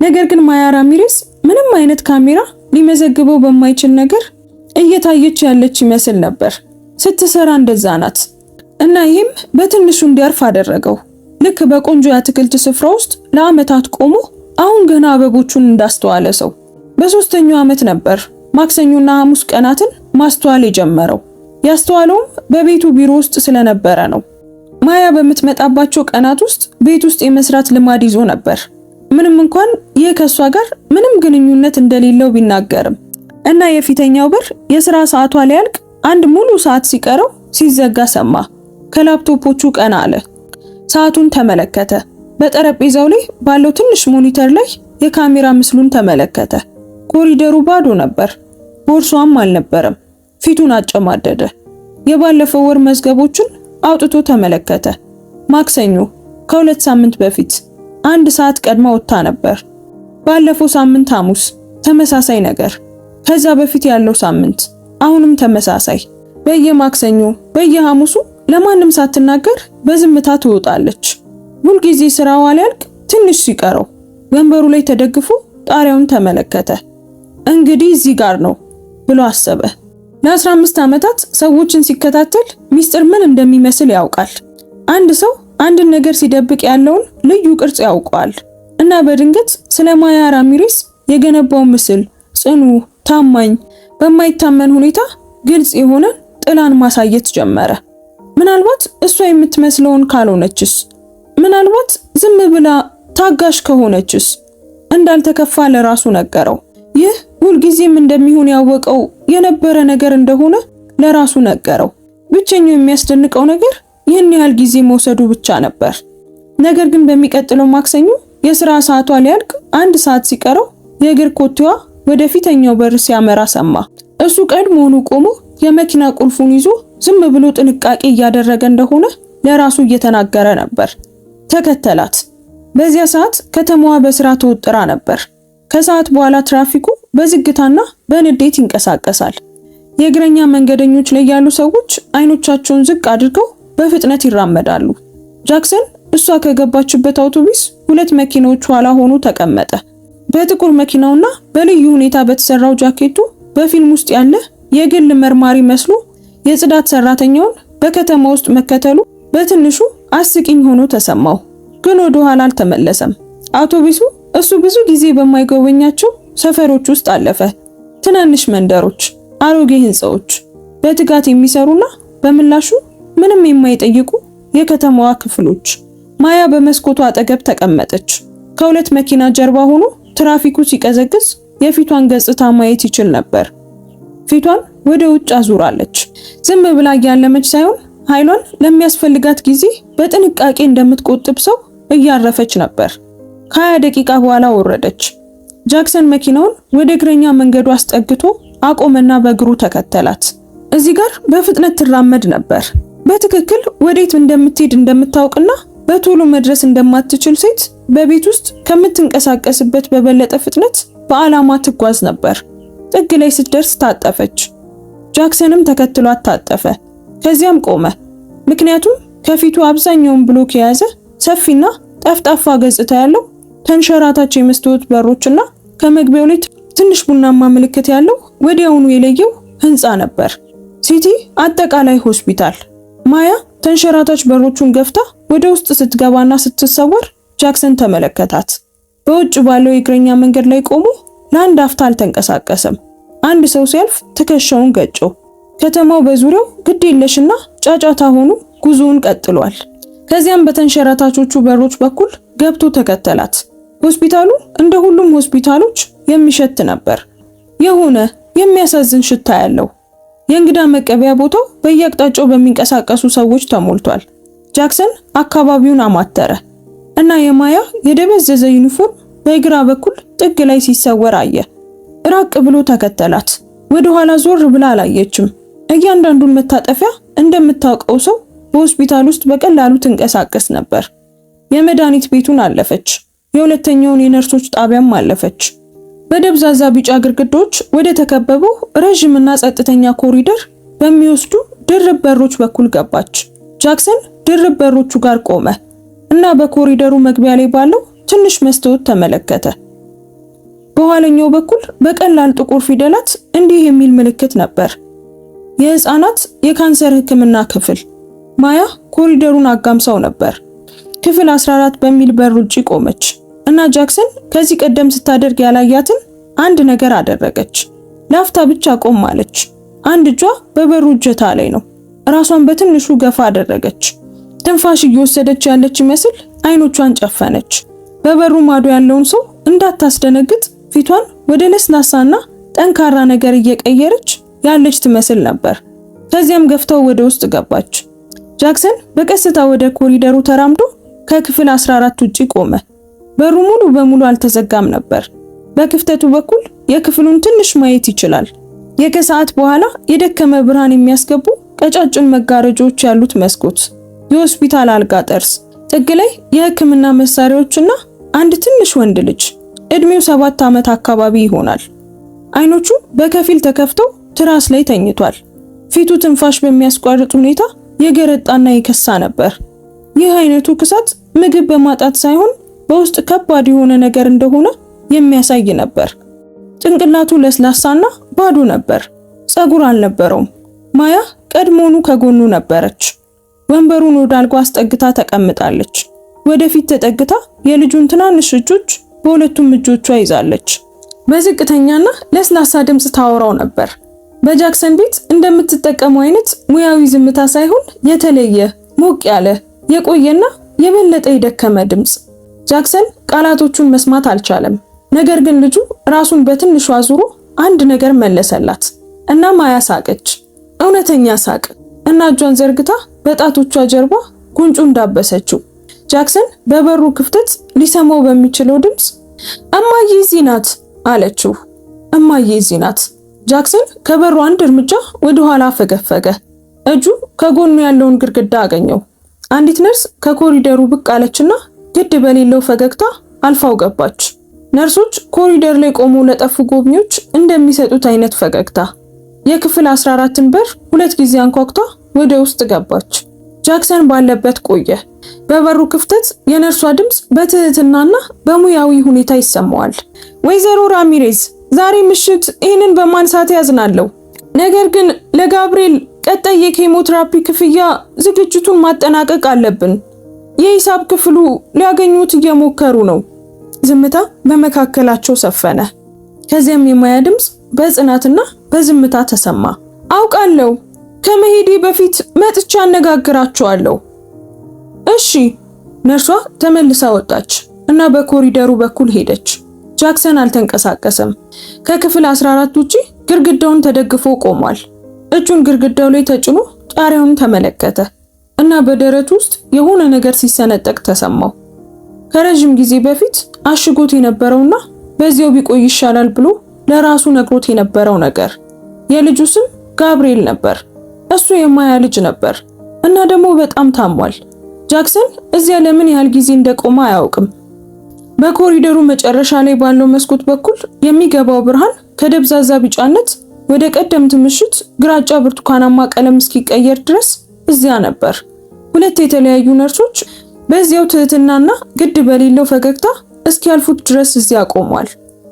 ነገር ግን ማያ ራሚሬዝ ምንም አይነት ካሜራ ሊመዘግበው በማይችል ነገር እየታየች ያለች ይመስል ነበር። ስትሰራ እንደዛ ናት። እና ይህም በትንሹ እንዲያርፍ አደረገው። ልክ በቆንጆ የአትክልት ስፍራ ውስጥ ለዓመታት ቆሞ አሁን ገና አበቦቹን እንዳስተዋለ ሰው። በሶስተኛው ዓመት ነበር ማክሰኞና ሐሙስ ቀናትን ማስተዋል የጀመረው። ያስተዋለውም በቤቱ ቢሮ ውስጥ ስለነበረ ነው። ማያ በምትመጣባቸው ቀናት ውስጥ ቤት ውስጥ የመስራት ልማድ ይዞ ነበር። ምንም እንኳን ይህ ከሷ ጋር ምንም ግንኙነት እንደሌለው ቢናገርም እና የፊተኛው በር የሥራ ሰዓቷ ሊያልቅ አንድ ሙሉ ሰዓት ሲቀረው ሲዘጋ ሰማ። ከላፕቶፖቹ ቀና አለ። ሰዓቱን ተመለከተ። በጠረጴዛው ላይ ባለው ትንሽ ሞኒተር ላይ የካሜራ ምስሉን ተመለከተ። ኮሪደሩ ባዶ ነበር። ቦርሷም አልነበረም። ፊቱን አጨማደደ። የባለፈው ወር መዝገቦችን አውጥቶ ተመለከተ። ማክሰኞ ከ2 ሳምንት በፊት 1 ሰዓት ቀድማ ወጥታ ነበር። ባለፈው ሳምንት ሐሙስ ተመሳሳይ ነገር። ከዛ በፊት ያለው ሳምንት አሁንም ተመሳሳይ። በየማክሰኞ በየሐሙሱ ለማንም ሳትናገር በዝምታ ትወጣለች። ሁልጊዜ ስራዋ ሊያልቅ ትንሽ ሲቀረው ወንበሩ ላይ ተደግፎ ጣሪያውን ተመለከተ። እንግዲህ እዚህ ጋር ነው ብሎ አሰበ። ለ15 ዓመታት ሰዎችን ሲከታተል ሚስጥር ምን እንደሚመስል ያውቃል። አንድ ሰው አንድን ነገር ሲደብቅ ያለውን ልዩ ቅርጽ ያውቀዋል። እና በድንገት ስለ ማያ ራሚሬዝ የገነባው ምስል ጽኑ፣ ታማኝ፣ በማይታመን ሁኔታ ግልጽ የሆነ ጥላን ማሳየት ጀመረ። ምናልባት እሷ የምትመስለውን ካልሆነችስ? ምናልባት ዝም ብላ ታጋሽ ከሆነችስ? እንዳልተከፋ ለራሱ ነገረው። ይህ ሁልጊዜም እንደሚሆን ያወቀው የነበረ ነገር እንደሆነ ለራሱ ነገረው። ብቸኛው የሚያስደንቀው ነገር ይህን ያህል ጊዜ መውሰዱ ብቻ ነበር። ነገር ግን በሚቀጥለው ማክሰኞ የሥራ ሰዓቷ ሊያልቅ 1 ሰዓት ሲቀረው የእግር ኮቴዋ ወደ ፊተኛው በር ሲያመራ ሰማ። እሱ ቀድሞውኑ ቆሞ የመኪና ቁልፉን ይዞ ዝም ብሎ ጥንቃቄ እያደረገ እንደሆነ ለራሱ እየተናገረ ነበር። ተከተላት። በዚያ ሰዓት ከተማዋ በስራ ተወጥራ ነበር። ከሰዓት በኋላ ትራፊኩ በዝግታና በንዴት ይንቀሳቀሳል። የእግረኛ መንገደኞች ላይ ያሉ ሰዎች አይኖቻቸውን ዝቅ አድርገው በፍጥነት ይራመዳሉ። ጃክሰን እሷ ከገባችበት አውቶቡስ 2 መኪናዎች ኋላ ሆኖ ተቀመጠ። በጥቁር መኪናውና በልዩ ሁኔታ በተሰራው ጃኬቱ በፊልም ውስጥ ያለ የግል መርማሪ መስሎ የጽዳት ሰራተኛውን በከተማ ውስጥ መከተሉ በትንሹ አስቂኝ ሆኖ ተሰማው። ግን ወደ ኋላ አልተመለሰም። አውቶቡሱ እሱ ብዙ ጊዜ በማይጎበኛቸው ሰፈሮች ውስጥ አለፈ። ትናንሽ መንደሮች፣ አሮጌ ህንጻዎች፣ በትጋት የሚሰሩና በምላሹ ምንም የማይጠይቁ የከተማዋ ክፍሎች። ማያ በመስኮቱ አጠገብ ተቀመጠች። ከሁለት መኪና ጀርባ ሆኖ ትራፊኩ ሲቀዘቅዝ የፊቷን ገጽታ ማየት ይችል ነበር። ፊቷን ወደ ውጭ አዙራለች። ዝም ብላ ያለመች ሳይሆን ኃይሏን ለሚያስፈልጋት ጊዜ በጥንቃቄ እንደምትቆጥብ ሰው እያረፈች ነበር። ከ20 ደቂቃ በኋላ ወረደች። ጃክሰን መኪናውን ወደ እግረኛ መንገዱ አስጠግቶ አቆመና በእግሩ ተከተላት። እዚህ ጋር በፍጥነት ትራመድ ነበር። በትክክል ወዴት እንደምትሄድ እንደምታውቅና በቶሎ መድረስ እንደማትችል ሴት በቤት ውስጥ ከምትንቀሳቀስበት በበለጠ ፍጥነት በዓላማ ትጓዝ ነበር። ጥግ ላይ ስትደርስ ታጠፈች። ጃክሰንም ተከትሏት ታጠፈ። ከዚያም ቆመ። ምክንያቱም ከፊቱ አብዛኛውን ብሎክ የያዘ ሰፊና ጠፍጣፋ ገጽታ ያለው ተንሸራታች የመስታወት በሮችና ከመግቢያው ላይ ትንሽ ቡናማ ምልክት ያለው ወዲያውኑ የለየው ህንፃ ነበር። ሲቲ አጠቃላይ ሆስፒታል። ማያ ተንሸራታች በሮቹን ገፍታ ወደ ውስጥ ስትገባና ስትሰወር ጃክሰን ተመለከታት። በውጭ ባለው የእግረኛ መንገድ ላይ ቆሞ ለአንድ አፍታ አልተንቀሳቀሰም። አንድ ሰው ሲያልፍ ትከሻውን ገጨው። ከተማው በዙሪያው ግድ የለሽና ጫጫታ ሆኖ ጉዞውን ቀጥሏል። ከዚያም በተንሸራታቾቹ በሮች በኩል ገብቶ ተከተላት። ሆስፒታሉ እንደ ሁሉም ሆስፒታሎች የሚሸት ነበር። የሆነ የሚያሳዝን ሽታ ያለው። የእንግዳ መቀበያ ቦታው በየአቅጣጫው በሚንቀሳቀሱ ሰዎች ተሞልቷል። ጃክሰን አካባቢውን አማተረ እና የማያ የደበዘዘ ዩኒፎርም በግራ በኩል ጥግ ላይ ሲሰወር አየ። ራቅ ብሎ ተከተላት። ወደ ኋላ ዞር ብላ አላየችም። እያንዳንዱን መታጠፊያ እንደምታውቀው ሰው በሆስፒታል ውስጥ በቀላሉ ትንቀሳቀስ ነበር። የመድኃኒት ቤቱን አለፈች። የሁለተኛውን የነርሶች ጣቢያም አለፈች። በደብዛዛ ቢጫ ግድግዳዎች ወደ ተከበበው ረጅምና ጸጥተኛ ኮሪደር በሚወስዱ ድርብ በሮች በኩል ገባች። ጃክሰን ድርብ በሮቹ ጋር ቆመ እና በኮሪደሩ መግቢያ ላይ ባለው ትንሽ መስታወት ተመለከተ። በኋለኛው በኩል በቀላል ጥቁር ፊደላት እንዲህ የሚል ምልክት ነበር፣ የህፃናት የካንሰር ሕክምና ክፍል። ማያ ኮሪደሩን አጋምሳው ነበር። ክፍል 14 በሚል በር ውጪ ቆመች እና ጃክሰን ከዚህ ቀደም ስታደርግ ያላያትን አንድ ነገር አደረገች። ላፍታ ብቻ ቆም አለች። አንድ እጇ በበሩ እጀታ ላይ ነው። ራሷን በትንሹ ገፋ አደረገች። ትንፋሽ እየወሰደች ያለች ይመስል አይኖቿን ጨፈነች። በበሩ ማዶ ያለውን ሰው እንዳታስደነግጥ ፊቷን ወደ ለስላሳና ጠንካራ ነገር እየቀየረች ያለች ትመስል ነበር። ከዚያም ገፍታው ወደ ውስጥ ገባች። ጃክሰን በቀስታ ወደ ኮሪደሩ ተራምዶ ከክፍል 14 ውጪ ቆመ። በሩ ሙሉ በሙሉ አልተዘጋም ነበር። በክፍተቱ በኩል የክፍሉን ትንሽ ማየት ይችላል። የከሰዓት በኋላ የደከመ ብርሃን የሚያስገቡ ቀጫጭን መጋረጃዎች ያሉት መስኮት፣ የሆስፒታል አልጋ ጠርዝ፣ ጥግ ላይ የሕክምና መሳሪያዎችና አንድ ትንሽ ወንድ ልጅ እድሜው 7 ዓመት አካባቢ ይሆናል። አይኖቹ በከፊል ተከፍተው ትራስ ላይ ተኝቷል። ፊቱ ትንፋሽ በሚያስቋርጥ ሁኔታ የገረጣና የከሳ ነበር። ይህ አይነቱ ክሳት ምግብ በማጣት ሳይሆን በውስጥ ከባድ የሆነ ነገር እንደሆነ የሚያሳይ ነበር። ጭንቅላቱ ለስላሳና ባዶ ነበር። ጸጉር አልነበረውም። ማያ ቀድሞኑ ከጎኑ ነበረች። ወንበሩን ወደ አልጋው አስጠግታ ተቀምጣለች። ወደፊት ተጠግታ የልጁን ትናንሽ እጆች በሁለቱም እጆቿ ይዛለች። በዝቅተኛና ለስላሳ ድምጽ ታወራው ነበር። በጃክሰን ቤት እንደምትጠቀመው አይነት ሙያዊ ዝምታ ሳይሆን የተለየ ሞቅ ያለ የቆየና የበለጠ የደከመ ድምጽ። ጃክሰን ቃላቶቹን መስማት አልቻለም። ነገር ግን ልጁ ራሱን በትንሹ አዙሮ አንድ ነገር መለሰላት እና ማያ ሳቀች። እውነተኛ ሳቅ እና እጇን ዘርግታ በጣቶቿ ጀርባ ጉንጩን ዳበሰችው። ጃክሰን በበሩ ክፍተት ሊሰማው በሚችለው ድምጽ እማዬ እዚህ ናት አለችው። እማዬ እዚህ ናት። ጃክሰን ከበሩ አንድ እርምጃ ወደ ኋላ ፈገፈገ። እጁ ከጎኑ ያለውን ግድግዳ አገኘው። አንዲት ነርስ ከኮሪደሩ ብቅ አለችና ግድ በሌለው ፈገግታ አልፋው ገባች። ነርሶች ኮሪደር ላይ ቆመው ለጠፉ ጎብኚዎች እንደሚሰጡት አይነት ፈገግታ። የክፍል 14ን በር 2 ጊዜ አንኳኩታ ወደ ውስጥ ገባች። ጃክሰን ባለበት ቆየ። በበሩ ክፍተት የነርሷ ድምጽ በትህትናና በሙያዊ ሁኔታ ይሰማዋል። ወይዘሮ ራሚሬዝ፣ ዛሬ ምሽት ይህንን በማንሳት ያዝናለሁ። ነገር ግን ለጋብሪኤል ቀጣይ የኬሞቴራፒ ክፍያ ዝግጅቱን ማጠናቀቅ አለብን። የሂሳብ ክፍሉ ሊያገኙት እየሞከሩ ነው። ዝምታ በመካከላቸው ሰፈነ። ከዚያም የማያ ድምጽ በጽናትና በዝምታ ተሰማ። አውቃለሁ፣ ከመሄዴ በፊት መጥቻ አነጋግራቸዋለሁ። እሺ፣ ነርሷ ተመልሳ ወጣች እና በኮሪደሩ በኩል ሄደች። ጃክሰን አልተንቀሳቀሰም። ከክፍል 14 ውጪ ግድግዳውን ተደግፎ ቆሟል። እጁን ግድግዳው ላይ ተጭኖ ጣሪያውን ተመለከተ እና በደረቱ ውስጥ የሆነ ነገር ሲሰነጠቅ ተሰማው። ከረጅም ጊዜ በፊት አሽጎት የነበረውና በዚያው ቢቆይ ይሻላል ብሎ ለራሱ ነግሮት የነበረው ነገር። የልጁ ስም ጋብርኤል ነበር። እሱ የማያ ልጅ ነበር እና ደግሞ በጣም ታሟል። ጃክሰን እዚያ ለምን ያህል ጊዜ እንደቆመ አያውቅም። በኮሪደሩ መጨረሻ ላይ ባለው መስኮት በኩል የሚገባው ብርሃን ከደብዛዛ ቢጫነት ወደ ቀደምት ምሽት ግራጫ ብርቱካናማ ቀለም እስኪቀየር ድረስ እዚያ ነበር። ሁለት የተለያዩ ነርሶች በዚያው ትህትናና ግድ በሌለው ፈገግታ እስኪያልፉት ድረስ እዚያ ቆሟል።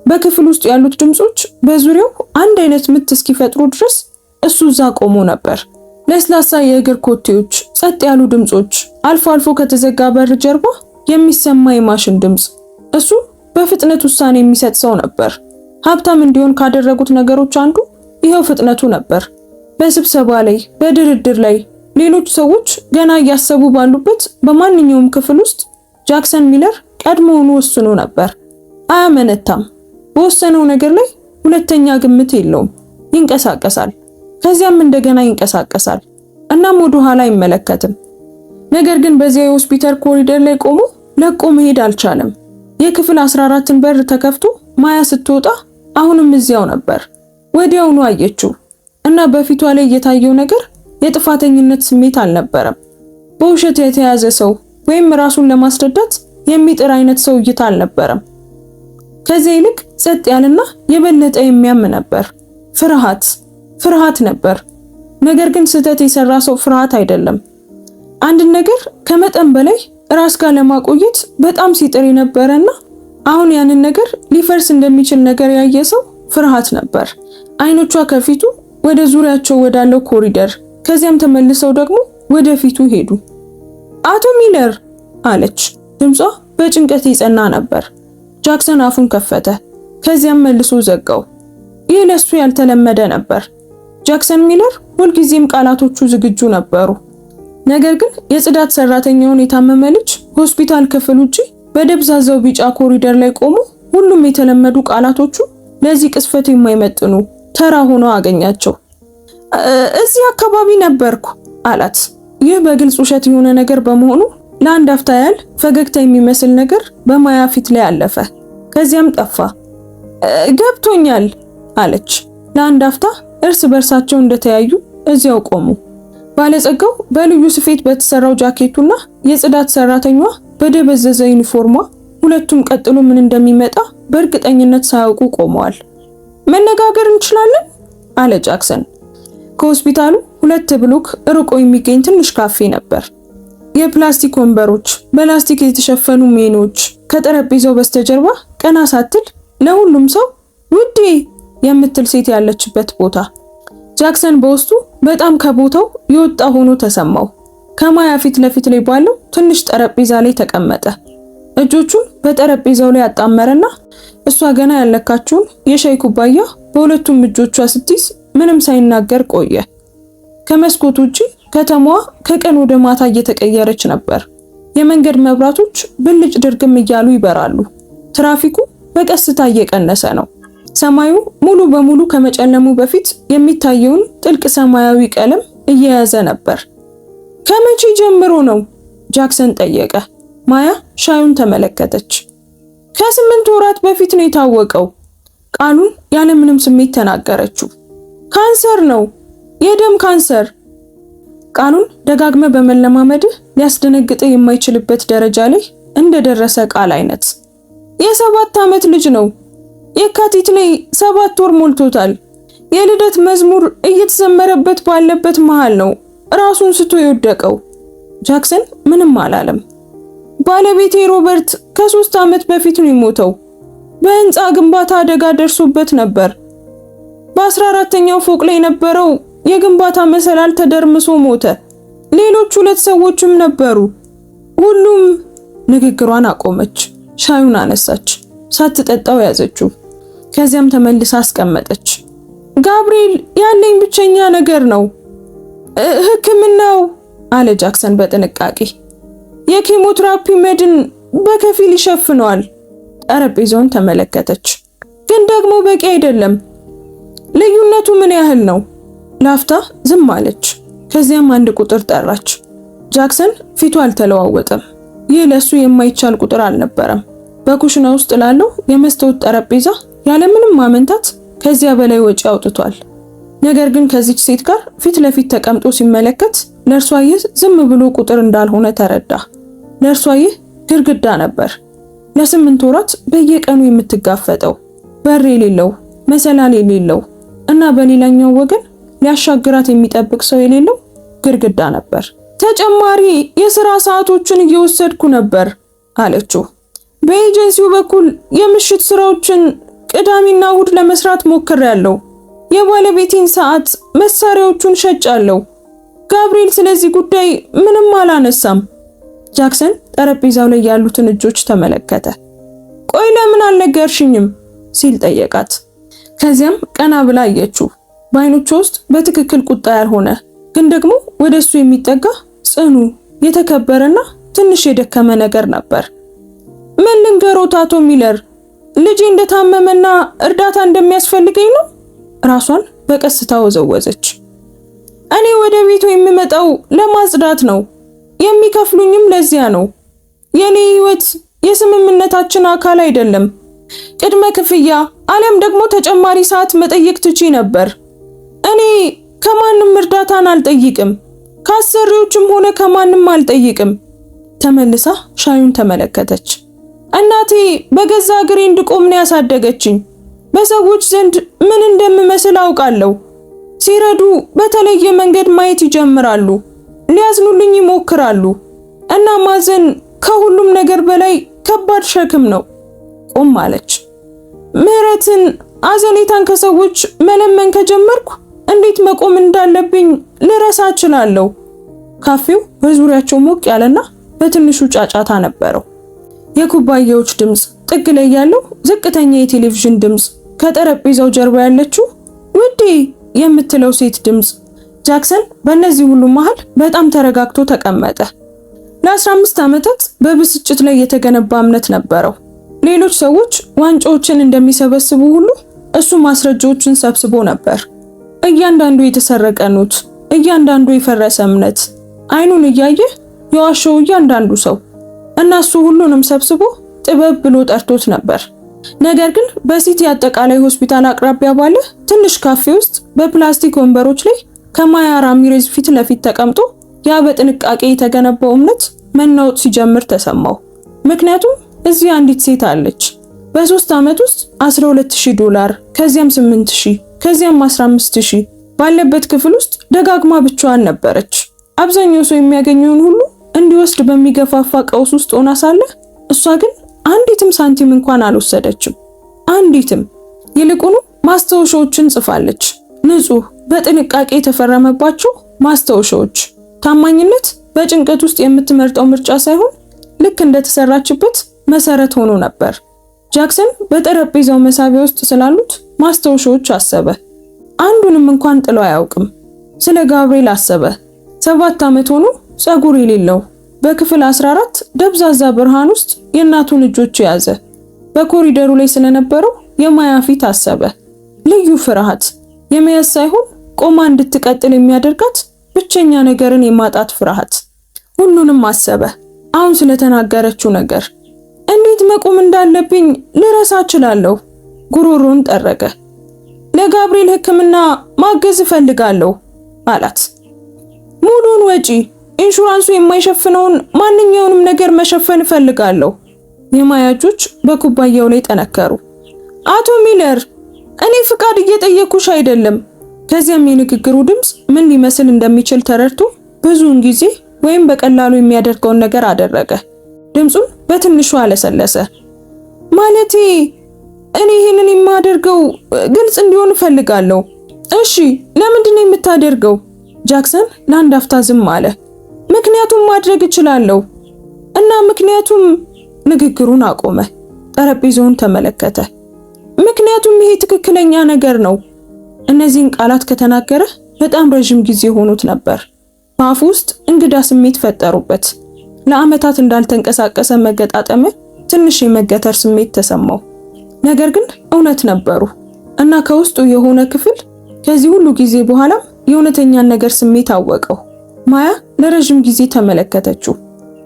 በክፍል ውስጥ ያሉት ድምጾች በዙሪያው አንድ አይነት ምት እስኪፈጥሩ ድረስ እሱ እዛ ቆሞ ነበር። ለስላሳ የእግር ኮቴዎች፣ ጸጥ ያሉ ድምጾች፣ አልፎ አልፎ ከተዘጋ በር ጀርባ የሚሰማ የማሽን ድምጽ። እሱ በፍጥነት ውሳኔ የሚሰጥ ሰው ነበር። ሀብታም እንዲሆን ካደረጉት ነገሮች አንዱ ይኸው ፍጥነቱ ነበር። በስብሰባ ላይ፣ በድርድር ላይ ሌሎች ሰዎች ገና እያሰቡ ባሉበት በማንኛውም ክፍል ውስጥ ጃክሰን ሚለር ቀድሞውኑ ወስኖ ነበር። አያመነታም። በወሰነው ነገር ላይ ሁለተኛ ግምት የለውም። ይንቀሳቀሳል፣ ከዚያም እንደገና ይንቀሳቀሳል። እናም ወደ ኋላ አይመለከትም። ነገር ግን በዚያ የሆስፒታል ኮሪደር ላይ ቆሞ ለቆ መሄድ አልቻለም። የክፍል 14ን በር ተከፍቶ ማያ ስትወጣ አሁንም እዚያው ነበር። ወዲያውኑ አየችው እና በፊቷ ላይ የታየው ነገር የጥፋተኝነት ስሜት አልነበረም። በውሸት የተያዘ ሰው ወይም ራሱን ለማስረዳት የሚጥር አይነት ሰው እይታ አልነበረም። ከዚያ ይልቅ ጸጥ ያለና የበለጠ የሚያም ነበር። ፍርሃት ነበር። ነገር ግን ስህተት የሰራ ሰው ፍርሃት አይደለም። አንድ ነገር ከመጠን በላይ ራስ ጋር ለማቆየት በጣም ሲጥር የነበረና አሁን ያንን ነገር ሊፈርስ እንደሚችል ነገር ያየ ሰው ፍርሃት ነበር። አይኖቿ ከፊቱ ወደ ዙሪያቸው ወዳለው ኮሪደር ከዚያም ተመልሰው ደግሞ ወደፊቱ ሄዱ። አቶ ሚለር አለች። ድምጿ በጭንቀት የጸና ነበር። ጃክሰን አፉን ከፈተ፣ ከዚያም መልሶ ዘጋው። ይህ ለሱ ያልተለመደ ነበር። ጃክሰን ሚለር ሁልጊዜም ቃላቶቹ ዝግጁ ነበሩ። ነገር ግን የጽዳት ሰራተኛውን የታመመ ልጅ ሆስፒታል ክፍል ውጪ በደብዛዛው ቢጫ ኮሪደር ላይ ቆሞ ሁሉም የተለመዱ ቃላቶቹ ለዚህ ቅስፈት የማይመጥኑ ተራ ሆኖ አገኛቸው። እዚህ አካባቢ ነበርኩ አላት። ይህ በግልጽ ውሸት የሆነ ነገር በመሆኑ ለአንድ አፍታ ያህል ፈገግታ የሚመስል ነገር በማያ ፊት ላይ አለፈ። ከዚያም ጠፋ። ገብቶኛል አለች። ለአንድ አፍታ እርስ በርሳቸው እንደተያዩ እዚያው ቆሙ። ባለጸጋው በልዩ ስፌት በተሰራው ጃኬቱና የጽዳት ሰራተኛዋ በደበዘዘ ዩኒፎርሟ ሁለቱም ቀጥሎ ምን እንደሚመጣ በእርግጠኝነት ሳያውቁ ቆመዋል። መነጋገር እንችላለን አለ ጃክሰን። ከሆስፒታሉ 2 ብሎክ ርቆ የሚገኝ ትንሽ ካፌ ነበር። የፕላስቲክ ወንበሮች፣ በላስቲክ የተሸፈኑ ሜኖች፣ ከጠረጴዛው በስተጀርባ ቀና ሳትል ለሁሉም ሰው ውዴ የምትል ሴት ያለችበት ቦታ። ጃክሰን በውስጡ በጣም ከቦታው የወጣ ሆኖ ተሰማው። ከማያ ፊት ለፊት ላይ ባለው ትንሽ ጠረጴዛ ላይ ተቀመጠ። እጆቹን በጠረጴዛው ላይ አጣመረና እሷ ገና ያለካችውን የሻይ ኩባያ በሁለቱም እጆቿ ስትይዝ ምንም ሳይናገር ቆየ። ከመስኮት ውጪ ከተማዋ ከቀን ወደ ማታ እየተቀየረች ነበር። የመንገድ መብራቶች ብልጭ ድርግም እያሉ ይበራሉ። ትራፊኩ በቀስታ እየቀነሰ ነው። ሰማዩ ሙሉ በሙሉ ከመጨለሙ በፊት የሚታየውን ጥልቅ ሰማያዊ ቀለም እየያዘ ነበር። ከመቼ ጀምሮ ነው? ጃክሰን ጠየቀ። ማያ ሻዩን ተመለከተች። ከ8 ወራት በፊት ነው የታወቀው። ቃሉን ያለምንም ስሜት ተናገረችው። ካንሰር ነው፣ የደም ካንሰር። ቃሉን ደጋግመ በመለማመድህ ሊያስደነግጥ የማይችልበት ደረጃ ላይ እንደደረሰ ቃል አይነት። የ7 ዓመት ልጅ ነው። የካቲት ላይ 7 ወር ሞልቶታል። የልደት መዝሙር እየተዘመረበት ባለበት መሃል ነው ራሱን ስቶ የወደቀው። ጃክሰን ምንም አላለም። ባለቤቴ ሮበርት ከ3 ዓመት በፊት ነው የሞተው። በህንፃ ግንባታ አደጋ ደርሶበት ነበር። በ14ኛው ፎቅ ላይ የነበረው የግንባታ መሰላል ተደርምሶ ሞተ። ሌሎች 2 ሰዎችም ነበሩ። ሁሉም። ንግግሯን አቆመች። ሻዩን አነሳች። ሳትጠጣው ያዘችው። ከዚያም ተመልሳ አስቀመጠች። ጋብርኤል ያለኝ ብቸኛ ነገር ነው። ሕክምናው አለ ጃክሰን በጥንቃቄ። የኬሞቴራፒ መድን በከፊል ይሸፍነዋል። ጠረጴዛውን ተመለከተች። ግን ደግሞ በቂ አይደለም። ልዩነቱ ምን ያህል ነው? ላፍታ ዝም አለች። ከዚያም አንድ ቁጥር ጠራች። ጃክሰን ፊቱ አልተለዋወጠም። ይህ ለሱ የማይቻል ቁጥር አልነበረም። በኩሽና ውስጥ ላለው የመስታወት ጠረጴዛ ያለምንም ማመንታት ከዚያ በላይ ወጪ አውጥቷል። ነገር ግን ከዚች ሴት ጋር ፊት ለፊት ተቀምጦ ሲመለከት ለእርሷ ይህ ዝም ብሎ ቁጥር እንዳልሆነ ተረዳ። ለእርሷ ይህ ግድግዳ ነበር። ለ8 ወራት በየቀኑ የምትጋፈጠው በር የሌለው መሰላል የሌለው እና በሌላኛው ወገን ሊያሻግራት የሚጠብቅ ሰው የሌለው ግድግዳ ነበር። ተጨማሪ የሥራ ሰዓቶችን እየወሰድኩ ነበር አለችው። በኤጀንሲው በኩል የምሽት ስራዎችን ቅዳሜና እሁድ ለመስራት ሞክሬያለሁ። የባለቤቴን ሰዓት መሳሪያዎቹን ሸጫለሁ። ጋብርኤል ስለዚህ ጉዳይ ምንም አላነሳም። ጃክሰን ጠረጴዛው ላይ ያሉትን እጆች ተመለከተ። ቆይ ለምን አልነገርሽኝም ሲል ጠየቃት። ከዚያም ቀና ብላ አየችው። በዓይኖቿ ውስጥ በትክክል ቁጣ ያልሆነ ግን ደግሞ ወደሱ የሚጠጋ ጽኑ፣ የተከበረና ትንሽ የደከመ ነገር ነበር። ምን ልንገሮት አቶ ሚለር፣ ልጄ እንደታመመና እርዳታ እንደሚያስፈልገኝ ነው። ራሷን በቀስታ ወዘወዘች። እኔ ወደ ቤቱ የምመጣው ለማጽዳት ነው። የሚከፍሉኝም ለዚያ ነው። የኔ ህይወት የስምምነታችን አካል አይደለም። ቅድመ ክፍያ አሊያም ደግሞ ተጨማሪ ሰዓት መጠየቅ ትቺ ነበር። እኔ ከማንም እርዳታን አልጠይቅም። ከአሰሪዎችም ሆነ ከማንም አልጠይቅም። ተመልሳ ሻዩን ተመለከተች። እናቴ በገዛ እግሬ እንድቆም ነው ያሳደገችኝ። በሰዎች ዘንድ ምን እንደምመስል አውቃለሁ። ሲረዱ በተለየ መንገድ ማየት ይጀምራሉ። ሊያዝኑልኝ ይሞክራሉ። እና ማዘን ከሁሉም ነገር በላይ ከባድ ሸክም ነው። ቆም አለች። ምህረትን፣ አዘኔታን ከሰዎች መለመን ከጀመርኩ እንዴት መቆም እንዳለብኝ ልረሳ እችላለሁ። ካፌው በዙሪያቸው ሞቅ ያለና በትንሹ ጫጫታ ነበረው። የኩባያዎች ድምፅ፣ ጥግ ላይ ያለው ዝቅተኛ የቴሌቪዥን ድምፅ፣ ከጠረጴዛው ጀርባ ያለችው ውዴ የምትለው ሴት ድምፅ። ጃክሰን በእነዚህ ሁሉ መሃል በጣም ተረጋግቶ ተቀመጠ። ለ15 ዓመታት በብስጭት ላይ የተገነባ እምነት ነበረው። ሌሎች ሰዎች ዋንጫዎችን እንደሚሰበስቡ ሁሉ እሱ ማስረጃዎችን ሰብስቦ ነበር። እያንዳንዱ የተሰረቀ ኖት፣ እያንዳንዱ የፈረሰ እምነት፣ አይኑን እያየ የዋሸው እያንዳንዱ ሰው እና እሱ ሁሉንም ሰብስቦ ጥበብ ብሎ ጠርቶት ነበር። ነገር ግን በሲቲ አጠቃላይ ሆስፒታል አቅራቢያ ባለ ትንሽ ካፌ ውስጥ በፕላስቲክ ወንበሮች ላይ ከማያ ራሚሬዝ ፊት ለፊት ተቀምጦ ያ በጥንቃቄ የተገነባው እምነት መናወጥ ሲጀምር ተሰማው። ምክንያቱም እዚህ አንዲት ሴት አለች። በ3 ዓመት ውስጥ $12,000 ከዚያም 8,000 ከዚያም 15,000 ባለበት ክፍል ውስጥ ደጋግማ ብቻዋን ነበረች። አብዛኛው ሰው የሚያገኘውን ሁሉ እንዲወስድ በሚገፋፋ ቀውስ ውስጥ ሆና ሳለ እሷ ግን አንዲትም ሳንቲም እንኳን አልወሰደችም። አንዲትም። ይልቁኑ ማስታወሻዎችን ጽፋለች። ንጹህ፣ በጥንቃቄ የተፈረመባቸው ማስታወሻዎች። ታማኝነት በጭንቀት ውስጥ የምትመርጠው ምርጫ ሳይሆን ልክ እንደተሰራችበት መሰረት ሆኖ ነበር። ጃክሰን በጠረጴዛው መሳቢያ ውስጥ ስላሉት ማስታወሻዎች አሰበ። አንዱንም እንኳን ጥሎ አያውቅም። ስለ ጋብርኤል አሰበ። 7 ዓመት ሆኖ ጸጉር የሌለው በክፍል 14 ደብዛዛ ብርሃን ውስጥ የእናቱን እጆች ያዘ። በኮሪደሩ ላይ ስለነበረው የማያ ፊት አሰበ። ልዩ ፍርሃት፣ የመያዝ ሳይሆን ቆማ እንድትቀጥል የሚያደርጋት ብቸኛ ነገርን የማጣት ፍርሃት። ሁሉንም አሰበ። አሁን ስለተናገረችው ነገር እንዴት መቆም እንዳለብኝ ልረሳ እችላለሁ። ጉሮሮን ጠረገ። ለጋብርኤል ሕክምና ማገዝ እፈልጋለሁ አላት። ሙሉን ወጪ፣ ኢንሹራንሱ የማይሸፍነውን ማንኛውንም ነገር መሸፈን እፈልጋለሁ። የማያ እጆች በኩባያው ላይ ጠነከሩ። አቶ ሚለር፣ እኔ ፍቃድ እየጠየኩሽ አይደለም። ከዚያም የንግግሩ ድምፅ ምን ሊመስል እንደሚችል ተረድቶ ብዙውን ጊዜ ወይም በቀላሉ የሚያደርገውን ነገር አደረገ። ድምፁን በትንሹ አለሰለሰ። ማለቴ እኔ ይሄንን የማደርገው ግልጽ እንዲሆን እፈልጋለሁ። እሺ፣ ለምንድን ነው የምታደርገው? ጃክሰን ለአንድ አፍታ ዝም አለ። ምክንያቱም ማድረግ እችላለሁ እና ምክንያቱም ንግግሩን አቆመ። ጠረጴዛውን ተመለከተ። ምክንያቱም ይሄ ትክክለኛ ነገር ነው። እነዚህን ቃላት ከተናገረ በጣም ረጅም ጊዜ ሆኖት ነበር። በአፉ ውስጥ እንግዳ ስሜት ፈጠሩበት። ለዓመታት እንዳልተንቀሳቀሰ መገጣጠሚያ ትንሽ የመገተር ስሜት ተሰማው። ነገር ግን እውነት ነበሩ እና ከውስጡ የሆነ ክፍል ከዚህ ሁሉ ጊዜ በኋላ የእውነተኛን ነገር ስሜት አወቀው። ማያ ለረጅም ጊዜ ተመለከተችው።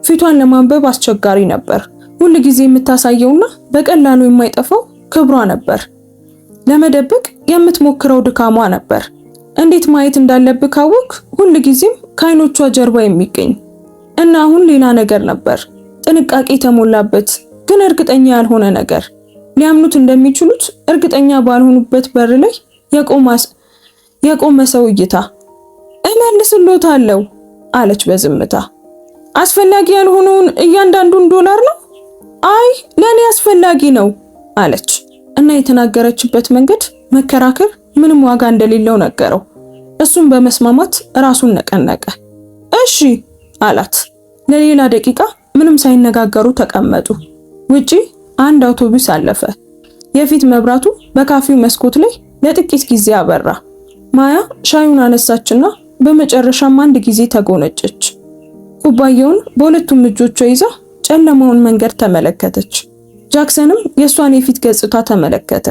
ፊቷን ለማንበብ አስቸጋሪ ነበር። ሁሉ ጊዜ የምታሳየውና በቀላሉ የማይጠፋው ክብሯ ነበር። ለመደበቅ የምትሞክረው ድካሟ ነበር። እንዴት ማየት እንዳለብህ ካወቅ ሁሉ ጊዜም ከዓይኖቿ ጀርባ የሚገኝ እና አሁን ሌላ ነገር ነበር። ጥንቃቄ የተሞላበት ግን እርግጠኛ ያልሆነ ነገር። ሊያምኑት እንደሚችሉት እርግጠኛ ባልሆኑበት በር ላይ የቆመ ሰው እይታ። እመልስልዎታለሁ አለች በዝምታ። አስፈላጊ ያልሆነውን እያንዳንዱን ዶላር ነው? አይ ለኔ አስፈላጊ ነው አለች እና የተናገረችበት መንገድ መከራከር ምንም ዋጋ እንደሌለው ነገረው። እሱም በመስማማት ራሱን ነቀነቀ። እሺ አላት። ለሌላ ደቂቃ ምንም ሳይነጋገሩ ተቀመጡ። ውጪ አንድ አውቶቡስ አለፈ። የፊት መብራቱ በካፌው መስኮት ላይ ለጥቂት ጊዜ አበራ። ማያ ሻዩን አነሳችና በመጨረሻም አንድ ጊዜ ተጎነጨች። ኩባያውን በሁለቱም እጆቿ ይዛ ጨለማውን መንገድ ተመለከተች። ጃክሰንም የሷን የፊት ገጽታ ተመለከተ።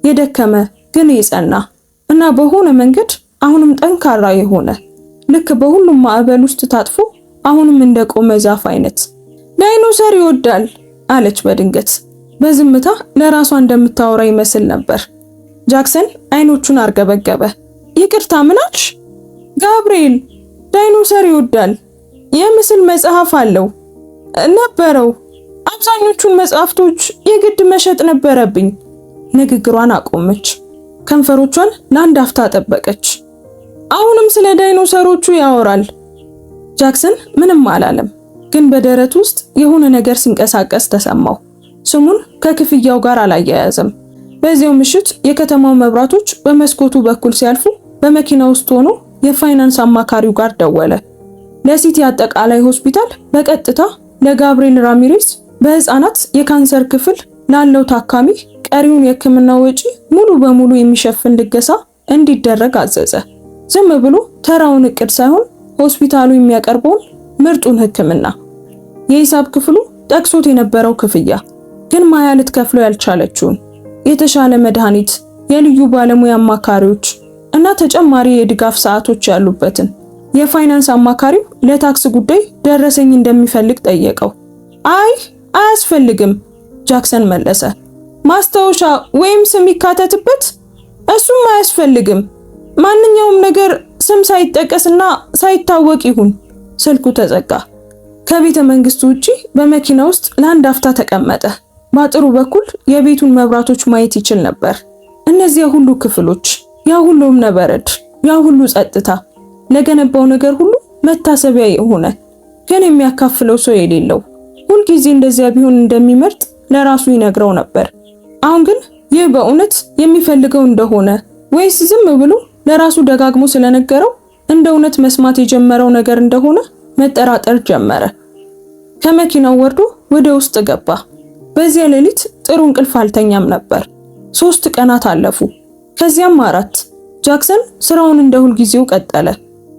የደከመ ግን የጸና እና በሆነ መንገድ አሁንም ጠንካራ የሆነ ልክ በሁሉም ማዕበል ውስጥ ታጥፎ አሁንም እንደቆመ ዛፍ አይነት። ዳይኖሰር ይወዳል አለች በድንገት። በዝምታ ለራሷ እንደምታወራ ይመስል ነበር። ጃክሰን አይኖቹን አርገበገበ። ይቅርታ ምን አልሽ? ጋብርኤል ዳይኖሰር ይወዳል። የምስል መጽሐፍ አለው ነበረው። አብዛኞቹን መጽሐፍቶች የግድ መሸጥ ነበረብኝ። ንግግሯን አቆመች። ከንፈሮቿን ለአንድ አፍታ ጠበቀች። አሁንም ስለ ዳይኖሰሮቹ ያወራል። ጃክሰን ምንም አላለም፣ ግን በደረቱ ውስጥ የሆነ ነገር ሲንቀሳቀስ ተሰማው። ስሙን ከክፍያው ጋር አላያያዘም። በዚያው ምሽት የከተማው መብራቶች በመስኮቱ በኩል ሲያልፉ በመኪና ውስጥ ሆኖ የፋይናንስ አማካሪው ጋር ደወለ። ለሲቲ አጠቃላይ ሆስፒታል በቀጥታ ለጋብርኤል ራሚሬስ በህፃናት የካንሰር ክፍል ላለው ታካሚ ቀሪውን የሕክምና ወጪ ሙሉ በሙሉ የሚሸፍን ልገሳ እንዲደረግ አዘዘ። ዝም ብሎ ተራውን እቅድ ሳይሆን ሆስፒታሉ የሚያቀርበውን ምርጡን ሕክምና። የሂሳብ ክፍሉ ጠቅሶት የነበረው ክፍያ ግን ማያ ልትከፍለው ያልቻለችውን የተሻለ መድኃኒት፣ የልዩ ባለሙያ አማካሪዎች እና ተጨማሪ የድጋፍ ሰዓቶች ያሉበትን። የፋይናንስ አማካሪው ለታክስ ጉዳይ ደረሰኝ እንደሚፈልግ ጠየቀው። አይ አያስፈልግም ጃክሰን መለሰ። ማስታወሻ ወይም ስም ይካተትበት? እሱም አያስፈልግም። ማንኛውም ነገር ስም ሳይጠቀስና ሳይታወቅ ይሁን። ስልኩ ተዘጋ። ከቤተ መንግስቱ ውጪ በመኪና ውስጥ ለአንድ አፍታ ተቀመጠ። በአጥሩ በኩል የቤቱን መብራቶች ማየት ይችል ነበር። እነዚያ ሁሉ ክፍሎች፣ ያ ሁሉ እብነበረድ፣ ያ ሁሉ ጸጥታ፣ ለገነባው ነገር ሁሉ መታሰቢያ የሆነ ግን የሚያካፍለው ሰው የሌለው። ሁልጊዜ እንደዚያ ቢሆን እንደሚመርጥ ለራሱ ይነግረው ነበር። አሁን ግን ይህ በእውነት የሚፈልገው እንደሆነ ወይስ ዝም ብሎ ለራሱ ደጋግሞ ስለነገረው እንደ እውነት መስማት የጀመረው ነገር እንደሆነ መጠራጠር ጀመረ። ከመኪናው ወርዶ ወደ ውስጥ ገባ። በዚያ ሌሊት ጥሩ እንቅልፍ አልተኛም ነበር። 3 ቀናት አለፉ፣ ከዚያም 4። ጃክሰን ስራውን እንደ ሁልጊዜው ቀጠለ።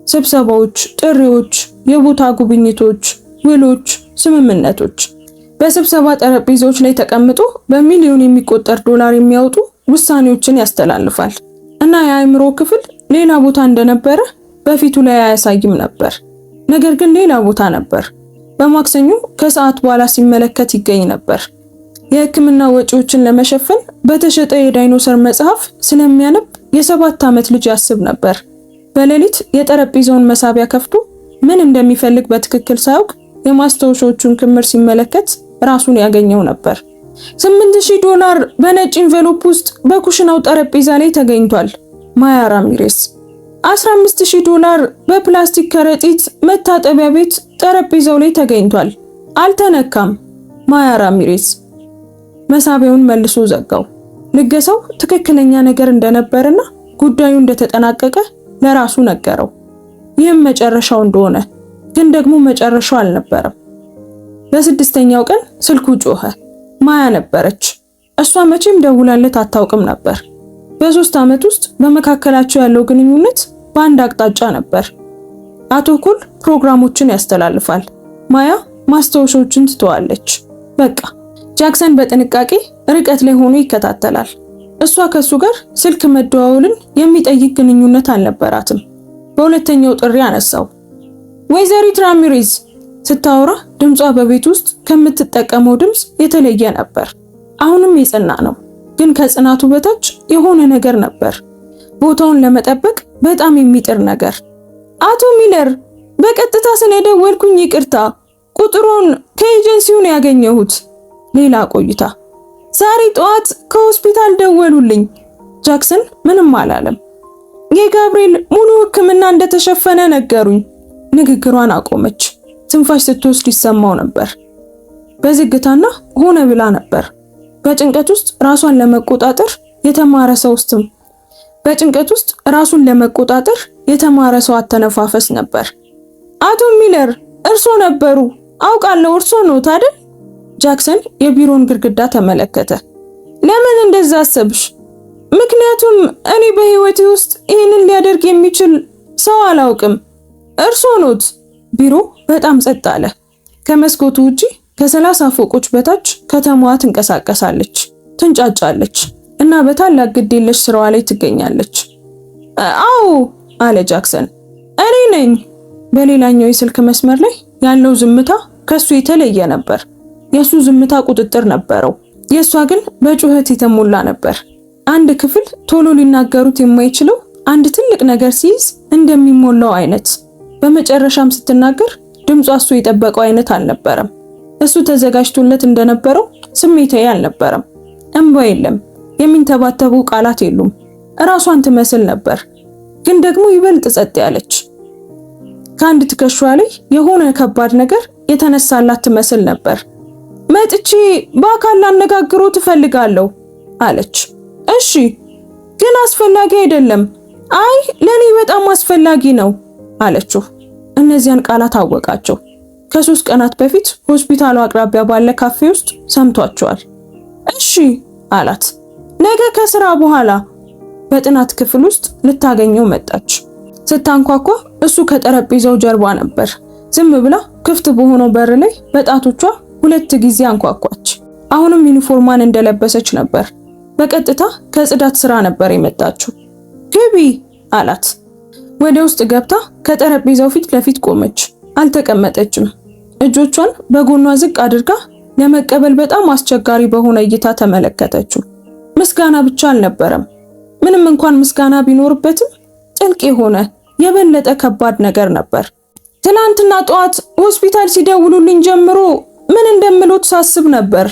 ስብሰባዎች፣ ጥሪዎች፣ የቦታ ጉብኝቶች፣ ውሎች፣ ስምምነቶች። በስብሰባ ጠረጴዛዎች ላይ ተቀምጦ በሚሊዮን የሚቆጠር ዶላር የሚያወጡ ውሳኔዎችን ያስተላልፋል እና የአእምሮ ክፍል ሌላ ቦታ እንደነበረ በፊቱ ላይ አያሳይም ነበር። ነገር ግን ሌላ ቦታ ነበር። በማክሰኞ ከሰዓት በኋላ ሲመለከት ይገኝ ነበር። የሕክምና ወጪዎችን ለመሸፈን በተሸጠ የዳይኖሰር መጽሐፍ ስለሚያነብ የ7 ዓመት ልጅ ያስብ ነበር። በሌሊት የጠረጴዛውን መሳቢያ ከፍቶ ምን እንደሚፈልግ በትክክል ሳያውቅ የማስታወሻዎቹን ክምር ሲመለከት ራሱን ያገኘው ነበር። $8000 በነጭ ኢንቨሎፕ ውስጥ በኩሽናው ጠረጴዛ ላይ ተገኝቷል። ማያ ራሚሬስ። $15000 በፕላስቲክ ከረጢት መታጠቢያ ቤት ጠረጴዛው ላይ ተገኝቷል። አልተነካም። ማያ ራሚሬስ። መሳቢያውን መልሶ ዘጋው። ልገሳው ትክክለኛ ነገር እንደነበርና ጉዳዩ እንደተጠናቀቀ ለራሱ ነገረው። ይህም መጨረሻው እንደሆነ ግን ደግሞ መጨረሻው አልነበረም። በ6ኛው ቀን ስልኩ ጮኸ። ማያ ነበረች። እሷ መቼም ደውላለት አታውቅም ነበር። በ3 ዓመት ውስጥ በመካከላቸው ያለው ግንኙነት በአንድ አቅጣጫ ነበር። አቶ ኩል ፕሮግራሞችን ያስተላልፋል። ማያ ማስታወሻዎችን ትተዋለች። በቃ ጃክሰን በጥንቃቄ ርቀት ላይ ሆኖ ይከታተላል። እሷ ከሱ ጋር ስልክ መደዋወልን የሚጠይቅ ግንኙነት አልነበራትም። በሁለተኛው ጥሪ አነሳው። ወይዘሪት ራሚሬዝ ስታወራ ድምጿ በቤት ውስጥ ከምትጠቀመው ድምፅ የተለየ ነበር። አሁንም የጸና ነው፣ ግን ከጽናቱ በታች የሆነ ነገር ነበር። ቦታውን ለመጠበቅ በጣም የሚጥር ነገር። አቶ ሚለር፣ በቀጥታ ስለደወልኩኝ ይቅርታ። ቁጥሩን ከኤጀንሲው ነው ያገኘሁት። ሌላ ቆይታ። ዛሬ ጠዋት ከሆስፒታል ደወሉልኝ። ጃክሰን ምንም አላለም። የጋብርኤል ሙሉ ሕክምና እንደተሸፈነ ነገሩኝ። ንግግሯን አቆመች። ትንፋሽ ስትወስድ ይሰማው ነበር። በዝግታና ሆነ ብላ ነበር። በጭንቀት ውስጥ ራሱን የተማረ ሰው አተነፋፈስ ነበር። አቶ ሚለር እርሶ ነበሩ። አውቃለሁ፣ እርሶ ነው አይደል? ጃክሰን የቢሮውን ግድግዳ ተመለከተ። ለምን እንደዛ አሰብሽ? ምክንያቱም እኔ በህይወቴ ውስጥ ይህንን ሊያደርግ የሚችል ሰው አላውቅም። እርሶ ኖት። ቢሮ በጣም ጸጥ አለ። ከመስኮቱ ውጪ ከ30 ፎቆች በታች ከተማዋ ትንቀሳቀሳለች፣ ትንጫጫለች እና በታላቅ ግዴለሽ ስራዋ ላይ ትገኛለች። አዎ አለ ጃክሰን። እኔ ነኝ። በሌላኛው የስልክ መስመር ላይ ያለው ዝምታ ከሱ የተለየ ነበር። የሱ ዝምታ ቁጥጥር ነበረው፣ የሷ ግን በጩኸት የተሞላ ነበር። አንድ ክፍል ቶሎ ሊናገሩት የማይችለው አንድ ትልቅ ነገር ሲይዝ እንደሚሞላው አይነት። በመጨረሻም ስትናገር ድምጿ እሱ የጠበቀው አይነት አልነበረም። እሱ ተዘጋጅቶለት እንደነበረው ስሜታዊ አልነበረም። እንባ የለም፣ የሚንተባተቡ ቃላት የሉም። እራሷን ትመስል ነበር፣ ግን ደግሞ ይበልጥ ጸጥ ያለች። ከአንድ ትከሻዋ ላይ የሆነ ከባድ ነገር የተነሳላት ትመስል ነበር። መጥቼ በአካል ላነጋግረው ትፈልጋለሁ አለች። እሺ፣ ግን አስፈላጊ አይደለም። አይ ለኔ በጣም አስፈላጊ ነው አለችው። እነዚያን ቃላት አወቃቸው። ከ3 ቀናት በፊት ሆስፒታሉ አቅራቢያ ባለ ካፌ ውስጥ ሰምቷቸዋል። እሺ አላት። ነገ ከስራ በኋላ በጥናት ክፍል ውስጥ ልታገኘው መጣች። ስታንኳኳ እሱ ከጠረጴዛው ጀርባ ነበር። ዝም ብላ ክፍት በሆነው በር ላይ በጣቶቿ 2 ጊዜ አንኳኳች። አሁንም ዩኒፎርማን እንደለበሰች ነበር። በቀጥታ ከጽዳት ስራ ነበር የመጣችው። ግቢ አላት። ወደ ውስጥ ገብታ ከጠረጴዛው ፊት ለፊት ቆመች። አልተቀመጠችም። እጆቿን በጎኗ ዝቅ አድርጋ ለመቀበል በጣም አስቸጋሪ በሆነ እይታ ተመለከተችው። ምስጋና ብቻ አልነበረም። ምንም እንኳን ምስጋና ቢኖርበትም ጥልቅ የሆነ የበለጠ ከባድ ነገር ነበር። ትናንትና ጠዋት ሆስፒታል ሲደውሉልኝ ጀምሮ ምን እንደምሎት ሳስብ ነበር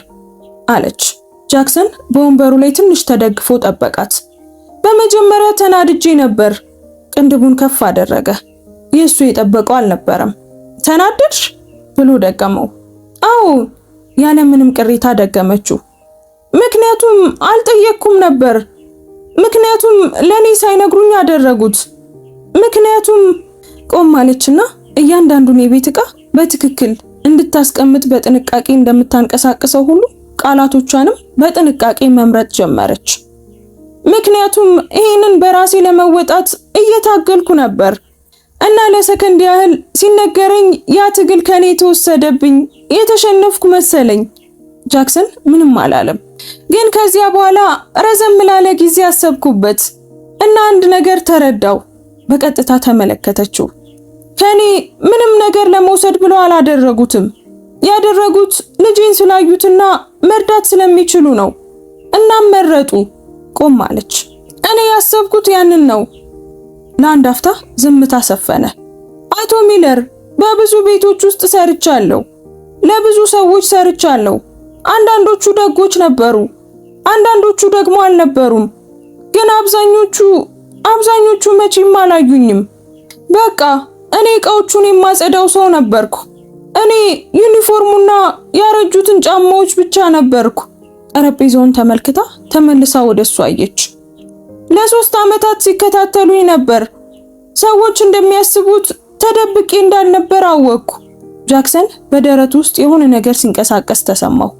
አለች። ጃክሰን በወንበሩ ላይ ትንሽ ተደግፎ ጠበቃት። በመጀመሪያ ተናድጄ ነበር። ቅንድቡን ከፍ አደረገ። የሱ የጠበቀው አልነበረም። ተናደድሽ ብሎ ደገመው። አዎ ያለ ምንም ቅሬታ ደገመችው። ምክንያቱም አልጠየቅኩም ነበር። ምክንያቱም ለኔ ሳይነግሩኝ አደረጉት። ምክንያቱም ቆም አለችና እያንዳንዱን የቤት ዕቃ በትክክል እንድታስቀምጥ በጥንቃቄ እንደምታንቀሳቅሰው ሁሉ ቃላቶቿንም በጥንቃቄ መምረጥ ጀመረች። ምክንያቱም ይሄንን በራሴ ለመወጣት እየታገልኩ ነበር እና ለሰከንድ ያህል ሲነገረኝ ያ ትግል ከኔ ተወሰደብኝ፣ የተሸነፍኩ መሰለኝ። ጃክሰን ምንም አላለም። ግን ከዚያ በኋላ ረዘም ላለ ጊዜ አሰብኩበት እና አንድ ነገር ተረዳው። በቀጥታ ተመለከተችው። ከኔ ምንም ነገር ለመውሰድ ብለው አላደረጉትም። ያደረጉት ልጄን ስላዩትና መርዳት ስለሚችሉ ነው። እናም መረጡ። ቆም አለች። እኔ ያሰብኩት ያንን ነው። ለአንድ አፍታ ዝምታ ሰፈነ። አቶ ሚለር፣ በብዙ ቤቶች ውስጥ ሰርቻለሁ። ለብዙ ሰዎች ሰርቻለሁ። አንዳንዶቹ ደጎች ነበሩ፣ አንዳንዶቹ ደግሞ አልነበሩም። ግን አብዛኞቹ መቼም አላዩኝም። በቃ እኔ እቃዎቹን የማጸዳው ሰው ነበርኩ። እኔ ዩኒፎርሙና ያረጁትን ጫማዎች ብቻ ነበርኩ። ጠረጴዛውን ተመልክታ ተመልሳ ወደሱ አየች። ለ3 ዓመታት ሲከታተሉኝ ነበር። ሰዎች እንደሚያስቡት ተደብቄ እንዳልነበር አወቅኩ። ጃክሰን በደረቱ ውስጥ የሆነ ነገር ሲንቀሳቀስ ተሰማው።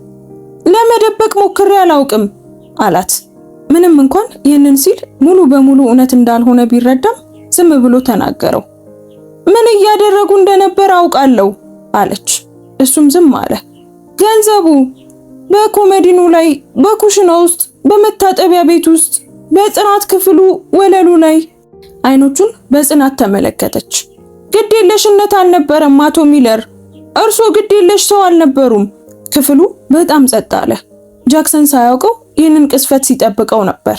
ለመደበቅ ሞክሬ አላውቅም አላት። ምንም እንኳን ይህንን ሲል ሙሉ በሙሉ እውነት እንዳልሆነ ቢረዳም ዝም ብሎ ተናገረው። ምን እያደረጉ እንደነበር አውቃለሁ አለች። እሱም ዝም አለ። ገንዘቡ በኮመዲኑ ላይ፣ በኩሽና ውስጥ፣ በመታጠቢያ ቤት ውስጥ፣ በጽናት ክፍሉ ወለሉ ላይ። አይኖቹን በጽናት ተመለከተች። ግዴለሽነት አልነበረም አቶ ሚለር፣ እርሶ ግዴለሽ ሰው አልነበሩም። ክፍሉ በጣም ጸጥ አለ። ጃክሰን ሳያውቀው ይህንን ቅስፈት ሲጠብቀው ነበር።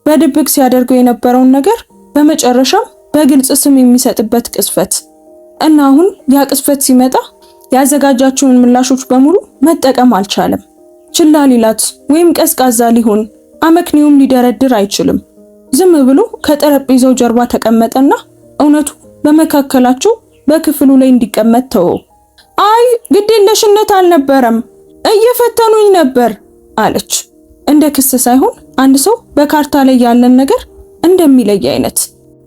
በድብቅ ሲያደርገው የነበረውን ነገር በመጨረሻም በግልጽ ስም የሚሰጥበት ቅስፈት እና አሁን ያ ቅስፈት ሲመጣ ያዘጋጃቸውን ምላሾች በሙሉ መጠቀም አልቻለም። ችላ ሊላት ወይም ቀዝቃዛ ሊሆን አመክንዮም ሊደረድር አይችልም። ዝም ብሎ ከጠረጴዛው ጀርባ ተቀመጠና እውነቱ በመካከላቸው በክፍሉ ላይ እንዲቀመጥ ተወው። አይ ግዴለሽነት አልነበረም፣ እየፈተኑኝ ነበር አለች። እንደ ክስ ሳይሆን አንድ ሰው በካርታ ላይ ያለን ነገር እንደሚለይ አይነት።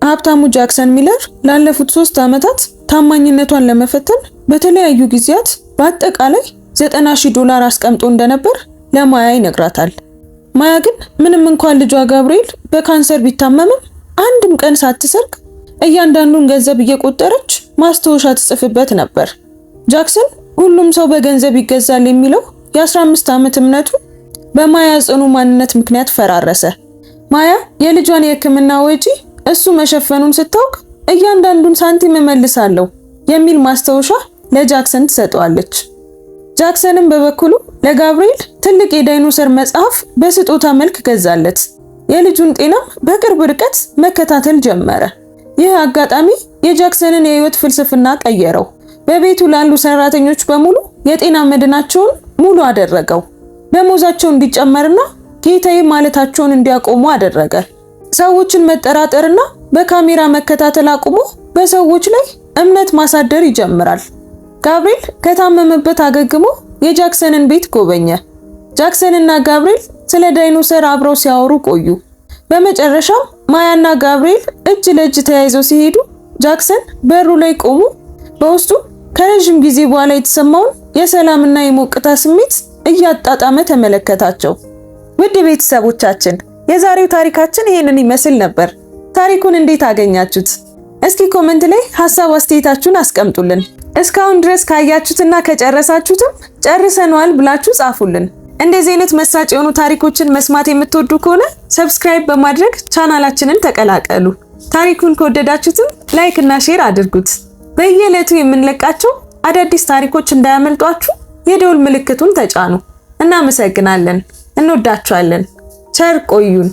ሀብታሙ ጃክሰን ሚለር ላለፉት 3 ዓመታት ታማኝነቷን ለመፈተን በተለያዩ ጊዜያት በአጠቃላይ $90,000 አስቀምጦ እንደነበር ለማያ ይነግራታል። ማያ ግን ምንም እንኳን ልጇ ጋብርኤል በካንሰር ቢታመምም አንድም ቀን ሳትሰርቅ እያንዳንዱን ገንዘብ እየቆጠረች ማስታወሻ ትጽፍበት ነበር። ጃክሰን ሁሉም ሰው በገንዘብ ይገዛል የሚለው የ15 ዓመት እምነቱ በማያ ጽኑ ማንነት ምክንያት ፈራረሰ። ማያ የልጇን የሕክምና ወጪ እሱ መሸፈኑን ስታውቅ እያንዳንዱን ሳንቲም እመልሳለሁ የሚል ማስታወሻ ለጃክሰን ትሰጠዋለች። ጃክሰንም በበኩሉ ለጋብርኤል ትልቅ የዳይኖሰር መጽሐፍ በስጦታ መልክ ገዛለት። የልጁን ጤናም በቅርብ ርቀት መከታተል ጀመረ። ይህ አጋጣሚ የጃክሰንን የህይወት ፍልስፍና ቀየረው። በቤቱ ላሉ ሰራተኞች በሙሉ የጤና መድናቸውን ሙሉ አደረገው። ደሞዛቸው እንዲጨመርና ጌታዬ ማለታቸውን እንዲያቆሙ አደረገ። ሰዎችን መጠራጠርና በካሜራ መከታተል አቁሞ በሰዎች ላይ እምነት ማሳደር ይጀምራል። ጋብርኤል ከታመመበት አገግሞ የጃክሰንን ቤት ጎበኘ። ጃክሰንና ጋብርኤል ስለ ዳይኖሰር አብረው ሲያወሩ ቆዩ። በመጨረሻም ማያና ጋብርኤል እጅ ለእጅ ተያይዘው ሲሄዱ ጃክሰን በሩ ላይ ቆሞ በውስጡ ከረጅም ጊዜ በኋላ የተሰማውን የሰላምና የሞቅታ ስሜት እያጣጣመ ተመለከታቸው። ውድ ቤተሰቦቻችን የዛሬው ታሪካችን ይሄንን ይመስል ነበር። ታሪኩን እንዴት አገኛችሁት? እስኪ ኮሜንት ላይ ሐሳብ አስተያየታችሁን አስቀምጡልን። እስካሁን ድረስ ካያችሁትና ከጨረሳችሁትም ጨርሰናል ብላችሁ ጻፉልን። እንደዚህ አይነት መሳጭ የሆኑ ታሪኮችን መስማት የምትወዱ ከሆነ ሰብስክራይብ በማድረግ ቻናላችንን ተቀላቀሉ። ታሪኩን ከወደዳችሁትም ላይክ እና ሼር አድርጉት። በየዕለቱ የምንለቃቸው አዳዲስ ታሪኮች እንዳያመልጧችሁ የደውል ምልክቱን ተጫኑ። እናመሰግናለን። እንወዳችኋለን። ቸር ቆዩን።